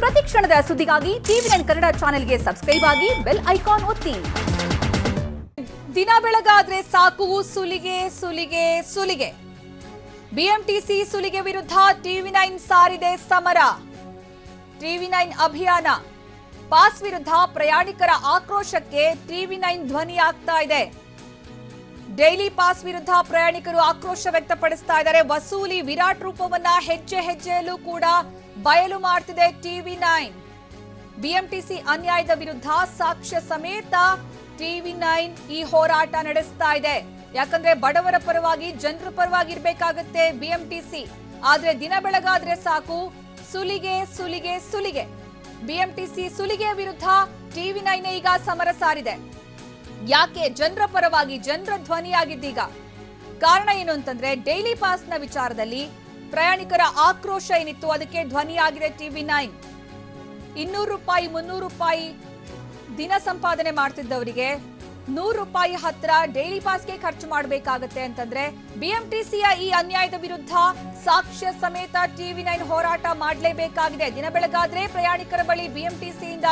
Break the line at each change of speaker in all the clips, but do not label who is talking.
ಪ್ರತಿ ಕ್ಷಣದ ಸುದ್ದಿಗಾಗಿ ಟಿವಿ9 ಕನ್ನಡ ಚಾನೆಲ್ಗೆ ಸಬ್ಸ್ಕ್ರೈಬ್ ಆಗಿ ಬೆಲ್ ಐಕಾನ್ ಒತ್ತಿ. ದಿನ ಬೆಳಗಾದ್ರೆ ಸಾಕು ಸುಲಿಗೆ ಸುಲಿಗೆ ಸುಲಿಗೆ. ಬಿಎಂಟಿಸಿ ಸುಲಿಗೆ ವಿರುದ್ಧ ಟಿವಿ9 ಸಾರಿದೆ ಸಮರ. ಟಿವಿ9 ಅಭಿಯಾನ. ಪಾಸ್ ವಿರುದ್ಧ ಪ್ರಯಾಣಿಕರ ಆಕ್ರೋಶಕ್ಕೆ ಟಿವಿ9 ಧ್ವನಿ ಆಗ್ತಾ ಇದೆ. ಡೈಲಿ ಪಾಸ್ ವಿರುದ್ಧ ಪ್ರಯಾಣಿಕರು ಆಕ್ರೋಶ ವ್ಯಕ್ತಪಡಿಸ್ತಾ ಇದ್ದಾರೆ. ವಸೂಲಿ ವಿರಾಟ್ ರೂಪವನ್ನ ಹೆಜ್ಜೆ ಹೆಜ್ಜೆಯಲ್ಲೂ ಕೂಡ ಬಯಲು ಮಾಡ್ತಿದೆ ಟಿವಿ9. ಬಿಎಂಟಿಸಿ ಅನ್ಯಾಯದ ವಿರುದ್ಧ ಸಾಕ್ಷ್ಯ ಸಮೇತ ಟಿವಿ9 ಈ ಹೋರಾಟ ನಡೆಸ್ತಾ ಇದೆ. ಯಾಕಂದ್ರೆ ಬಡವರ ಪರವಾಗಿ ಜನರ ಪರವಾಗಿ ಇರಬೇಕಾಗುತ್ತೆ ಬಿಎಂಟಿಸಿ. ಆದ್ರೆ ದಿನ ಬೆಳಗಾದ್ರೆ ಸಾಕು ಸುಲಿಗೆ ಸುಲಿಗೆ ಸುಲಿಗೆ. ಬಿಎಂಟಿಸಿ ಸುಲಿಗೆ ವಿರುದ್ಧ ಟಿವಿ9 ಈಗ ಸಮರ ಸಾರಿದೆ. ಯಾಕೆ? ಜನರ ಪರವಾಗಿ ಜನರ ಧ್ವನಿಯಾಗಿದ್ದೀಗ. ಕಾರಣ ಏನು ಅಂತಂದ್ರೆ ಡೈಲಿ ಪಾಸ್ ನ ವಿಚಾರದಲ್ಲಿ ಪ್ರಯಾಣಿಕರ ಆಕ್ರೋಶ ಏನಿತ್ತು ಅದಕ್ಕೆ ಧ್ವನಿಯಾಗಿದೆ ಟಿವಿ9. 200 ರೂಪಾಯಿ 300 ರೂಪಾಯಿ ದಿನ ಸಂಪಾದನೆ ಮಾಡ್ತಿದ್ದವರಿಗೆ 100 ರೂಪಾಯಿ ಹತ್ರ ಡೈಲಿ ಪಾಸ್ಗೆ ಖರ್ಚು ಮಾಡಬೇಕಾಗತ್ತೆ ಅಂತಂದ್ರೆ ಬಿಎಂಟಿಸಿಯ ಈ ಅನ್ಯಾಯದ ವಿರುದ್ಧ ಸಾಕ್ಷ್ಯ ಸಮೇತ ಟಿವಿ9 ಹೋರಾಟ ಮಾಡಲೇಬೇಕಾಗಿದೆ. ದಿನ ಬೆಳಗಾದ್ರೆ ಪ್ರಯಾಣಿಕರ ಬಳಿ ಬಿಎಂಟಿಸಿಯಿಂದ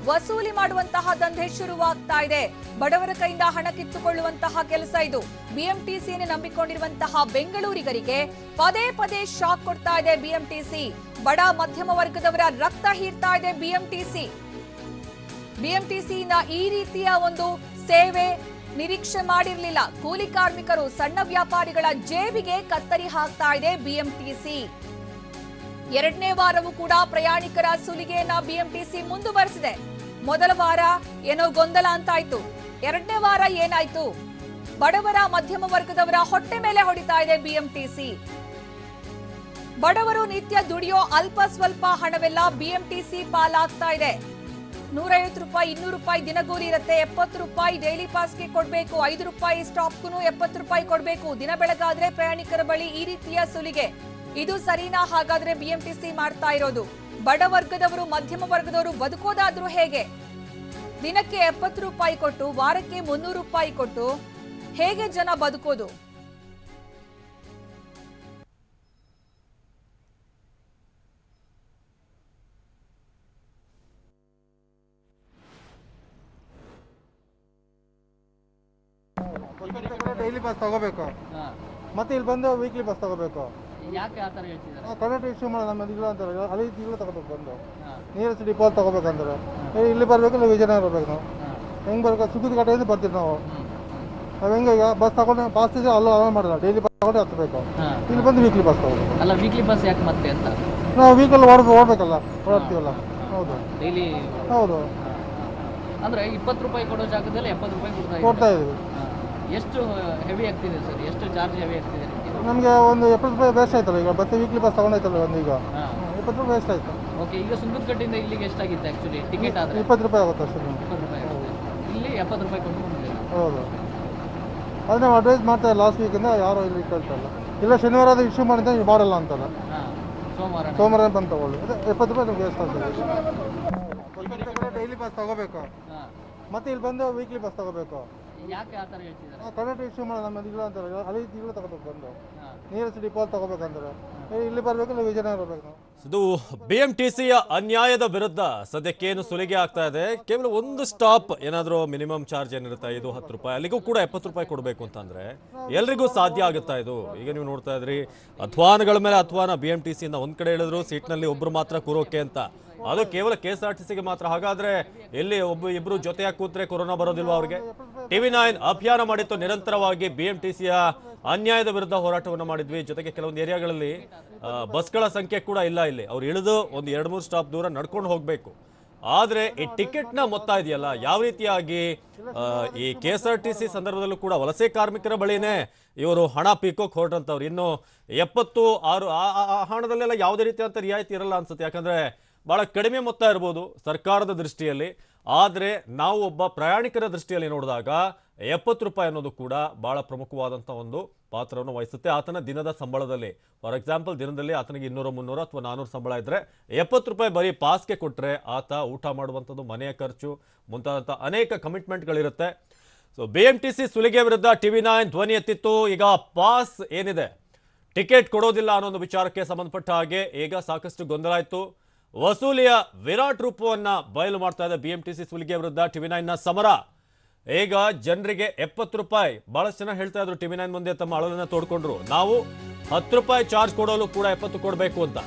ವಸೂಲಿ ಮಾಡುವಂತಹ ದಂಧೆ ಶುರುವಾಗ್ತಾ ಇದೆ. ಬಡವರ ಕೈಯಿಂದ ಹಣ ಕಿತ್ತುಕೊಳ್ಳುವಂತಹ ಕೆಲಸ ಇದು. ಬಿಎಂಟಿಸಿಯನ್ನು ನಂಬಿಕೊಂಡಿರುವಂತಹ ಬೆಂಗಳೂರಿಗರಿಗೆ ಪದೇ ಪದೇ ಶಾಕ್ ಕೊಡ್ತಾ ಇದೆ ಬಿಎಂಟಿಸಿ. ಬಡ ಮಧ್ಯಮ ವರ್ಗದವರ ರಕ್ತ ಹೀರ್ತಾ ಇದೆ ಬಿಎಂಟಿಸಿ. ಬಿಎಂಟಿಸಿಯಿಂದ ಈ ರೀತಿಯ ಒಂದು ಸೇವೆ ನಿರೀಕ್ಷೆ ಮಾಡಿರಲಿಲ್ಲ. ಕೂಲಿ ಕಾರ್ಮಿಕರು, ಸಣ್ಣ ವ್ಯಾಪಾರಿಗಳ ಜೇಬಿಗೆ ಕತ್ತರಿ ಹಾಕ್ತಾ ಇದೆ ಬಿಎಂಟಿಸಿ. ಎರಡನೇ ವಾರವೂ ಕೂಡ ಪ್ರಯಾಣಿಕರ ಸುಲಿಗೆಯನ್ನ ಬಿಎಂಟಿಸಿ ಮುಂದುವರೆಸಿದೆ. ಮೊದಲ ವಾರ ಏನೋ ಗೊಂದಲ ಅಂತಾಯ್ತು. ಎರಡನೇ ವಾರ ಏನಾಯ್ತು? ಬಡವರ ಮಧ್ಯಮ ವರ್ಗದವರ ಹೊಟ್ಟೆ ಮೇಲೆ ಹೊಡಿತಾ ಇದೆ ಬಿಎಂಟಿಸಿ. ಬಡವರು ನಿತ್ಯ ದುಡಿಯೋ ಅಲ್ಪ ಸ್ವಲ್ಪ ಹಣವೆಲ್ಲ ಬಿಎಂಟಿಸಿ ಪಾಲಾಗ್ತಾ ಇದೆ. 150 ರೂಪಾಯಿ 200 ರೂಪಾಯಿ ದಿನಗೂಲಿ ಇರುತ್ತೆ. 70 ರೂಪಾಯಿ ಡೈಲಿ ಪಾಸ್ಗೆ ಕೊಡಬೇಕು. 5 ರೂಪಾಯಿ ಸ್ಟಾಪ್ಗೂ 70 ರೂಪಾಯಿ ಕೊಡಬೇಕು. ದಿನ ಬೆಳಗಾದ್ರೆ ಪ್ರಯಾಣಿಕರ ಬಳಿ ಈ ರೀತಿಯ ಸುಲಿಗೆ. ಇದು ಸರಿನಾ? ಹಾಗಾದ್ರೆ ಬಿಎಂಟಿಸಿ ಮಾಡ್ತಾ ಇರೋದು. ಬಡ ವರ್ಗದವರು ಮಧ್ಯಮ ವರ್ಗದವರು ಬದುಕೋದಾದ್ರೂ ಹೇಗೆ? ದಿನಕ್ಕೆ 70 ರೂಪಾಯಿ ಕೊಟ್ಟು ವಾರಕ್ಕೆ 300 ರೂಪಾಯಿ ಕೊಟ್ಟು ಹೇಗೆ ಜನ ಬದುಕೋದು?
ಡೈಲಿ ಬಸ್ ತಗೋಬೇಕು, ಮತ್ತೆ ಇಲ್ಲಿ ಬಂದು ವೀಕ್ಲಿ ಬಸ್ ತಗೋಬೇಕು.
ಯಾಕೆ ಆ ಥರ ಹೇಳ್ತಿದ್ದಾರೆ?
ಕರೆಕ್ಟ್ ಇಶ್ಯೂ ಮಾಡೋದು ನಮ್ಮದು ಇಲ್ಲ ಅಂತಾರೆ. ಅಲ್ಲಿ ಈಗಲೂ ತಗೋಬೇಕು. ಬಂದು ನಿಯರೆಸ್ಟ್ ಡಿಪೋ ತಗೋಬೇಕಂದ್ರೆ ಇಲ್ಲಿ ಬರಬೇಕು, ಇಲ್ಲ ವಿಜಯನಗರ ಬರಬೇಕು. ನಾವು ಹೆಂಗೆ ಬರಬೇಕು? ಸುದ್ದಿ ಕಟ್ಟೆಯಿಂದ ಬರ್ತೀವಿ ನಾವು. ಹೆಂಗೆ ಈಗ ಬಸ್ ತಗೊಂಡು ಪಾಸ್ ಇದೆ ಅಲ್ಲೂ ಅಲೋ ಮಾಡೋಲ್ಲ. ಡೈಲಿ ಬಸ್ ತಗೊಂಡು ಹತ್ತಬೇಕು. ಇಲ್ಲಿ ಬಂದು ವೀಕ್ಲಿ ಬಸ್ ತಗೋಬೇಕು.
ಅಲ್ಲ, ವೀಕ್ಲಿ ಬಸ್ ಯಾಕೆ ಮತ್ತೆ ಅಂತ?
ನಾವು ವೀಕಲ್ಲಿ ಓಡಬೇಕಲ್ಲ, ಓಡಾಡ್ತೀವಲ್ಲ. ಹೌದು,
ಡೈಲಿ.
ಹೌದು.
ಅಂದರೆ 20 ರೂಪಾಯಿ ಕೊಡೋ ಜಾಗದಲ್ಲಿ 70 ರೂಪಾಯಿ
ಕೊಡ್ತಾ ಇದ್ದೀವಿ.
ಎಷ್ಟು ಹೆವಿ ಆಗ್ತಿದೆ ಸರ್? ಎಷ್ಟು ಚಾರ್ಜ್ ಹೆವಿ ಆಗ್ತಿದೆ
ನಮಗೆ? ಒಂದು 70 ರೂಪಾಯಿ ವೇಸ್ಟ್ ಆಯ್ತಲ್ಲ. ಈಗ ಮತ್ತೆ ವೀಕ್ಲಿ ಬಸ್ ತಗೊಂಡಾಯ್ತಲ್ಲ ಒಂದು. ಈಗ 20 ರೂಪಾಯಿ ವೇಸ್ಟ್ ಆಯ್ತು.
ಓಕೆ, ಈಗ ಸುಂದರಕಟ್ಟೆಯಿಂದ ಇಲ್ಲಿಗೆ ಎಷ್ಟಾಗಿತ್ತು ಆ್ಯಕ್ಚುಲಿ ಟಿಕೆಟ್? ಆದರೆ
20 ರೂಪಾಯಿ ಆಗುತ್ತೆ ಅಷ್ಟೇ.
20 ರೂಪಾಯಿ ಆಗುತ್ತೆ. ಇಲ್ಲಿ 70 ರೂಪಾಯಿ ಕೊಟ್ಟು ಬಂದಿಲ್ಲ.
ಹೌದು, ಅದು ನಾವು ಅಡ್ವೈಸ್ ಮಾಡ್ತಾರೆ. ಲಾಸ್ಟ್ ವೀಕಿಂದ ಯಾರು ಇಲ್ಲಿ ಕೇಳ್ತಾರಲ್ಲ. ಇಲ್ಲ ಶನಿವಾರ ಅದು ಇಶ್ಯೂ ಮಾಡಿದ್ರೆ ನೀವು ಮಾಡಲ್ಲ ಅಂತಲ್ಲ. ಸೋಮವಾರ ಬಂದು ತಗೊಳ್ಳಿ. ಅದೇ 70 ರೂಪಾಯಿ ನಮ್ಗೆ ವೇಸ್ಟ್ ಆಗ್ತದೆ. ಡೈಲಿ ಬಸ್ ತಗೋಬೇಕು, ಮತ್ತೆ ಇಲ್ಲಿ ಬಂದು ವೀಕ್ಲಿ ಬಸ್ ತಗೋಬೇಕು.
ಯಾಕೆ ಆ ಥರ ಹೇಳ್ತಿದ್ದಾರೆ?
ಕರೆಕ್ಟ್ ಇಶ್ಯೂ ಮಾಡೋದು ನಮ್ಮದು ಇಲ್ಲ ಅಂತಾರೆ. ಅಲ್ಲಿ ಈಗಲೂ ತಗೋಬೇಕು. ಬಂದು ನಿಯರೆಸ್ಟ್ ಡಿಪೋ ತಗೋಬೇಕಂದ್ರೆ ಇಲ್ಲಿ ಬರಬೇಕು, ಇಲ್ಲ ವಿಜಯನಗರ ಬರಬೇಕು.
ಇದು ಬಿಎಂಟಿಸಿಯ ಅನ್ಯಾಯದ ವಿರುದ್ಧ ಸದ್ಯಕ್ಕೇನು ಸುಲಿಗೆ ಆಗ್ತಾ ಇದೆ. ಕೇವಲ ಒಂದು ಸ್ಟಾಪ್ ಏನಾದರೂ ಮಿನಿಮಮ್ ಚಾರ್ಜ್ ಏನಿರುತ್ತೆ 5-10 ರೂಪಾಯಿ, ಅಲ್ಲಿಗೂ ಕೂಡ 70 ರೂಪಾಯಿ ಕೊಡಬೇಕು ಅಂತಂದ್ರೆ ಎಲ್ರಿಗೂ ಸಾಧ್ಯ ಆಗುತ್ತಾ ಇದು? ಈಗ ನೀವು ನೋಡ್ತಾ ಇದ್ರಿ ಅಧ್ವಾನಗಳ ಮೇಲೆ ಅಧ್ವಾನ. ಬಿಎಂಟಿಸಿಯಿಂದ ಒಂದ್ ಕಡೆ ಹೇಳಿದ್ರು ಸೀಟ್ನಲ್ಲಿ ಒಬ್ರು ಮಾತ್ರ ಕೂರೋಕೆ ಅಂತ. ಅದು ಕೇವಲ KSRTCಗೆ ಮಾತ್ರ. ಹಾಗಾದ್ರೆ ಎಲ್ಲಿ ಇಬ್ರು ಜೊತೆಯಾಗಿ ಕೂತ್ರೆ ಕೊರೋನಾ ಬರೋದಿಲ್ವಾ ಅವ್ರಿಗೆ? ಟಿವಿ9 ಅಭಿಯಾನ ಮಾಡಿತ್ತು ನಿರಂತರವಾಗಿ. ಬಿಎಂಟಿಸಿಯ ಅನ್ಯಾಯದ ವಿರುದ್ಧ ಹೋರಾಟವನ್ನು ಮಾಡಿದ್ವಿ. ಜೊತೆಗೆ ಕೆಲವೊಂದು ಏರಿಯಾಗಳಲ್ಲಿ ಬಸ್ಗಳ ಸಂಖ್ಯೆ ಕೂಡ ಇಲ್ಲ. ಇಲ್ಲಿ ಅವ್ರು ಇಳಿದು ಒಂದು 2-3 ಸ್ಟಾಪ್ ದೂರ ನಡ್ಕೊಂಡು ಹೋಗಬೇಕು. ಆದ್ರೆ ಈ ಟಿಕೆಟ್ನ ಮೊತ್ತ ಇದೆಯಲ್ಲ, ಯಾವ ರೀತಿಯಾಗಿ ಈ KSRTC ಸಂದರ್ಭದಲ್ಲೂ ಕೂಡ ವಲಸೆ ಕಾರ್ಮಿಕರ ಬಳಿನೇ ಇವರು ಹಣ ಪೀಕೋಕ್ ಹೊರಟಂತವ್ರು. ಇನ್ನು 76 ಆ ಹಣದಲ್ಲೆಲ್ಲ ಯಾವುದೇ ರೀತಿಯಂತ ರಿಯಾಯಿತಿ ಇರಲ್ಲ ಅನ್ಸುತ್ತೆ. ಯಾಕಂದ್ರೆ ಬಹಳ ಕಡಿಮೆ ಮೊತ್ತ ಇರ್ಬೋದು ಸರ್ಕಾರದ ದೃಷ್ಟಿಯಲ್ಲಿ. ಆದರೆ ನಾವು ಒಬ್ಬ ಪ್ರಯಾಣಿಕರ ದೃಷ್ಟಿಯಲ್ಲಿ ನೋಡಿದಾಗ 70 ರೂಪಾಯಿ ಅನ್ನೋದು ಕೂಡ ಬಹಳ ಪ್ರಮುಖವಾದಂಥ ಒಂದು ಪಾತ್ರವನ್ನು ವಹಿಸುತ್ತೆ ಆತನ ದಿನದ ಸಂಬಳದಲ್ಲಿ. ಫಾರ್ ಎಕ್ಸಾಂಪಲ್, ದಿನದಲ್ಲಿ ಆತನಿಗೆ 200, 300 ಅಥವಾ 400 ಸಂಬಳ ಇದ್ರೆ 70 ರೂಪಾಯಿ ಬರೀ ಪಾಸ್ಗೆ ಕೊಟ್ಟರೆ ಆತ ಊಟ ಮಾಡುವಂಥದ್ದು, ಮನೆಯ ಖರ್ಚು ಮುಂತಾದಂಥ ಅನೇಕ ಕಮಿಟ್ಮೆಂಟ್ಗಳಿರುತ್ತೆ. ಸೊ ಬಿಎಂಟಿಸಿ ಸುಲಿಗೆ ವಿರುದ್ಧ ಟಿವಿ9 ಧ್ವನಿ ಎತ್ತಿತ್ತು. ಈಗ ಪಾಸ್ ಏನಿದೆ, ಟಿಕೆಟ್ ಕೊಡೋದಿಲ್ಲ ಅನ್ನೋ ಒಂದು ವಿಚಾರಕ್ಕೆ ಸಂಬಂಧಪಟ್ಟ ಹಾಗೆ ಈಗ ಸಾಕಷ್ಟು ಗೊಂದಲ ಇತ್ತು. ವಸೂಲಿಯ ವಿರಾಟ್ ರೂಪವನ್ನ ಬಯಲು ಮಾಡ್ತಾ ಇದೆ BMTC ಸುಲಿಗೆ ವಿರುದ್ಧ TV9 ನ ಸಮರ. ಈಗ ಜನರಿಗೆ 70 ರೂಪಾಯಿ, ಬಹಳಷ್ಟು ಜನ ಹೇಳ್ತಾ ಇದ್ರು TV9 ಮುಂದೆ ತಮ್ಮ ಅಳಲನ್ನ ತೋಡ್ಕೊಂಡ್ರು, ನಾವು 10 ರೂಪಾಯಿ ಚಾರ್ಜ್ ಕೊಡೋಲು ಕೂಡ 70 ಕೊಡಬೇಕು ಅಂತ.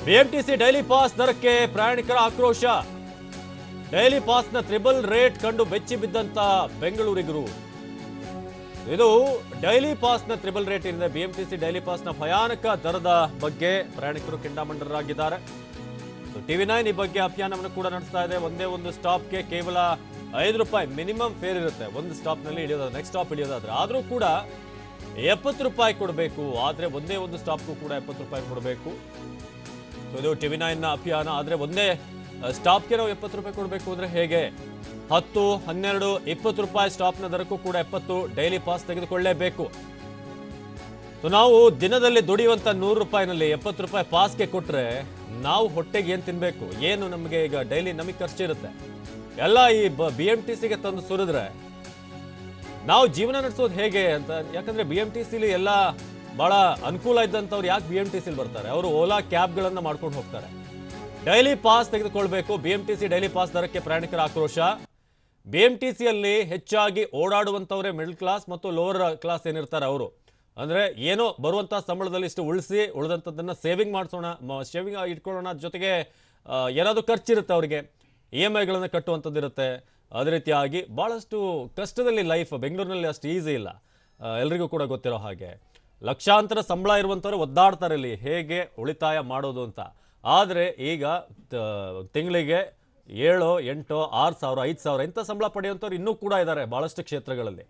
BMTC ಡೈಲಿ ಪಾಸ್ ದರಕ್ಕೆ ಪ್ರಯಾಣಿಕರ ಆಕ್ರೋಶ. ಡೈಲಿ ಪಾಸ್ನ ಟ್ರಿಬಲ್ ರೇಟ್ ಕಂಡು ಬೆಚ್ಚಿ ಬಿದ್ದಂತ ಬೆಂಗಳೂರಿಗರು. ಇದು ಡೈಲಿ ಪಾಸ್ನ ಟ್ರಿಬಲ್ ರೇಟ್ ಇದೆ. BMTC ಡೈಲಿ ಪಾಸ್ನ ಭಯಾನಕ ದರದ ಬಗ್ಗೆ ಪ್ರಯಾಣಿಕರು ಕೆಂಡಾಮಂಡರಾಗಿದ್ದಾರೆ. TV9 ಈ ಬಗ್ಗೆ ಅಭಿಯಾನವನ್ನು ಕೂಡ ನಡೆಸ್ತಾ ಇದೆ. ಒಂದೇ ಒಂದು ಸ್ಟಾಪ್ಗೆ ಕೇವಲ 5 ರೂಪಾಯಿ ಮಿನಿಮಮ್ ಫೇರ್ ಇರುತ್ತೆ. ಒಂದು ಸ್ಟಾಪ್ನಲ್ಲಿ ಇಳಿಯೋದಾದ್ರೆ, ನೆಕ್ಸ್ಟ್ ಸ್ಟಾಪ್ ಇಳಿಯೋದಾದ್ರೆ, ಆದರೂ ಕೂಡ 70 ರೂಪಾಯಿ ಕೊಡಬೇಕು. ಆದರೆ ಒಂದೇ ಒಂದು ಸ್ಟಾಪ್ಗೂ ಕೂಡ 70 ರೂಪಾಯಿ ಕೊಡಬೇಕು. ಇದು TV9 ನ ಅಭಿಯಾನ. ಆದರೆ ಒಂದೇ ಸ್ಟಾಪ್ಗೆ ನಾವು 70 ರೂಪಾಯಿ ಕೊಡಬೇಕು ಅಂದರೆ ಹೇಗೆ? 10, 12, 20 ರೂಪಾಯಿ ಸ್ಟಾಪ್ನ ದರಕ್ಕೂ ಕೂಡ 70 ಡೈಲಿ ಪಾಸ್ ತೆಗೆದುಕೊಳ್ಳಲೇಬೇಕು. ನಾವು ದಿನದಲ್ಲಿ ದುಡಿಯುವಂತ 100 ರೂಪಾಯಿನಲ್ಲಿ 70 ರೂಪಾಯಿ ಪಾಸ್ಗೆ ಕೊಟ್ರೆ ನಾವು ಹೊಟ್ಟೆಗೆ ಏನ್ ತಿನ್ಬೇಕು? ಏನು ನಮಗೆ ಈಗ ಡೈಲಿ ನಮಗೆ ಖರ್ಚಿರುತ್ತೆ ಎಲ್ಲ ಈ BMTCಗೆ ತಂದು ಸುರಿದ್ರೆ ನಾವು ಜೀವನ ನಡೆಸೋದು ಹೇಗೆ ಅಂತ. ಯಾಕಂದ್ರೆ BMTCಲಿ ಎಲ್ಲ ಬಹಳ ಅನುಕೂಲ ಇದ್ದಂಥವ್ರು ಯಾಕೆ BMTCಲಿ ಬರ್ತಾರೆ? ಅವರು ಓಲಾ ಕ್ಯಾಬ್ಗಳನ್ನ ಮಾಡ್ಕೊಂಡು ಹೋಗ್ತಾರೆ. ಡೈಲಿ ಪಾಸ್ ತೆಗೆದುಕೊಳ್ಬೇಕು. BMTC ಡೈಲಿ ಪಾಸ್ ದರಕ್ಕೆ ಪ್ರಯಾಣಿಕರ ಆಕ್ರೋಶ. BMTCಯಲ್ಲಿ ಹೆಚ್ಚಾಗಿ ಓಡಾಡುವಂಥವ್ರೆ ಮಿಡಲ್ ಕ್ಲಾಸ್ ಮತ್ತು ಲೋವರ್ ಕ್ಲಾಸ್ ಏನಿರ್ತಾರೆ ಅವರು. ಅಂದರೆ ಏನೋ ಬರುವಂಥ ಸಂಬಳದಲ್ಲಿ ಇಷ್ಟು ಉಳಿಸಿ ಉಳಿದಂಥದ್ದನ್ನು ಸೇವಿಂಗ್ ಮಾಡಿಸೋಣ, ಸೇವಿಂಗ್ ಇಟ್ಕೊಳ್ಳೋಣ, ಜೊತೆಗೆ ಏನಾದರೂ ಖರ್ಚಿರುತ್ತೆ ಅವರಿಗೆ, EMIಗಳನ್ನು ಕಟ್ಟುವಂಥದ್ದು ಇರುತ್ತೆ. ಅದೇ ರೀತಿಯಾಗಿ ಭಾಳಷ್ಟು ಕಷ್ಟದಲ್ಲಿ ಲೈಫ್ ಬೆಂಗಳೂರಿನಲ್ಲಿ ಅಷ್ಟು ಈಸಿ ಇಲ್ಲ, ಎಲ್ರಿಗೂ ಕೂಡ ಗೊತ್ತಿರೋ ಹಾಗೆ. ಲಕ್ಷಾಂತರ ಸಂಬಳ ಇರುವಂಥವ್ರು ಒದ್ದಾಡ್ತಾರೆ ಇಲ್ಲಿ ಹೇಗೆ ಉಳಿತಾಯ ಮಾಡೋದು ಅಂತ. ಆದರೆ ಈಗ ತಿಂಗಳಿಗೆ 7, 8, 6,000, 5,000 ಇಂಥ ಸಂಬಳ ಪಡೆಯುವಂಥವ್ರು ಇನ್ನೂ ಕೂಡ ಇದ್ದಾರೆ ಭಾಳಷ್ಟು ಕ್ಷೇತ್ರಗಳಲ್ಲಿ.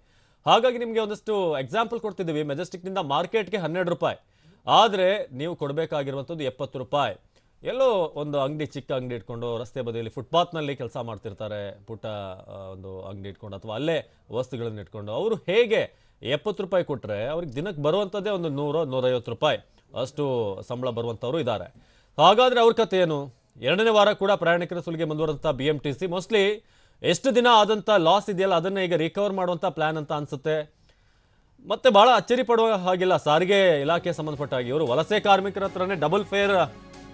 ಹಾಗಾಗಿ ನಿಮಗೆ ಒಂದಷ್ಟು ಎಕ್ಸಾಂಪಲ್ ಕೊಡ್ತಿದ್ದೀವಿ. ಮೆಜೆಸ್ಟಿಕ್ನಿಂದ ಮಾರ್ಕೆಟ್ಗೆ 12 ರೂಪಾಯಿ, ಆದರೆ ನೀವು ಕೊಡಬೇಕಾಗಿರುವಂಥದ್ದು 70 ರೂಪಾಯಿ. ಎಲ್ಲೋ ಒಂದು ಅಂಗಡಿ, ಚಿಕ್ಕ ಅಂಗಡಿ ಇಟ್ಕೊಂಡು ರಸ್ತೆ ಬದಿಯಲ್ಲಿ ಫುಟ್ಪಾತ್ನಲ್ಲಿ ಕೆಲಸ ಮಾಡ್ತಿರ್ತಾರೆ, ಪುಟ್ಟ ಒಂದು ಅಂಗಡಿ ಇಟ್ಕೊಂಡು ಅಥವಾ ಅಲ್ಲೇ ವಸ್ತುಗಳನ್ನು ಇಟ್ಕೊಂಡು ಅವರು ಹೇಗೆ 70 ರೂಪಾಯಿ ಕೊಟ್ಟರೆ ಅವ್ರಿಗೆ ದಿನಕ್ಕೆ ಬರುವಂಥದ್ದೇ ಒಂದು 100, 150 ರೂಪಾಯಿ ಅಷ್ಟು ಸಂಬಳ ಬರುವಂಥವ್ರು ಇದ್ದಾರೆ. ಹಾಗಾದರೆ ಅವ್ರ ಕಥೆ ಏನು? 2ನೇ ವಾರ ಕೂಡ ಪ್ರಯಾಣಿಕರ ಸುಲಿಗೆ ಮುಂದುವರೆದಂಥ BMTC ಮೋಸ್ಟ್ಲಿ ಎಷ್ಟು ದಿನ ಆದಂಥ ಲಾಸ್ ಇದೆಯಲ್ಲ ಅದನ್ನು ಈಗ ರಿಕವರ್ ಮಾಡುವಂಥ ಪ್ಲಾನ್ ಅಂತ ಅನ್ಸುತ್ತೆ. ಮತ್ತೆ ಬಹಳ ಅಚ್ಚರಿ ಪಡುವ ಹಾಗಿಲ್ಲ, ಸಾರಿಗೆ ಇಲಾಖೆ ಸಂಬಂಧಪಟ್ಟ ಹಾಗೆ ಇವರು ವಲಸೆ ಕಾರ್ಮಿಕರ ಹತ್ರನೇ ಡಬಲ್ ಫೇರ್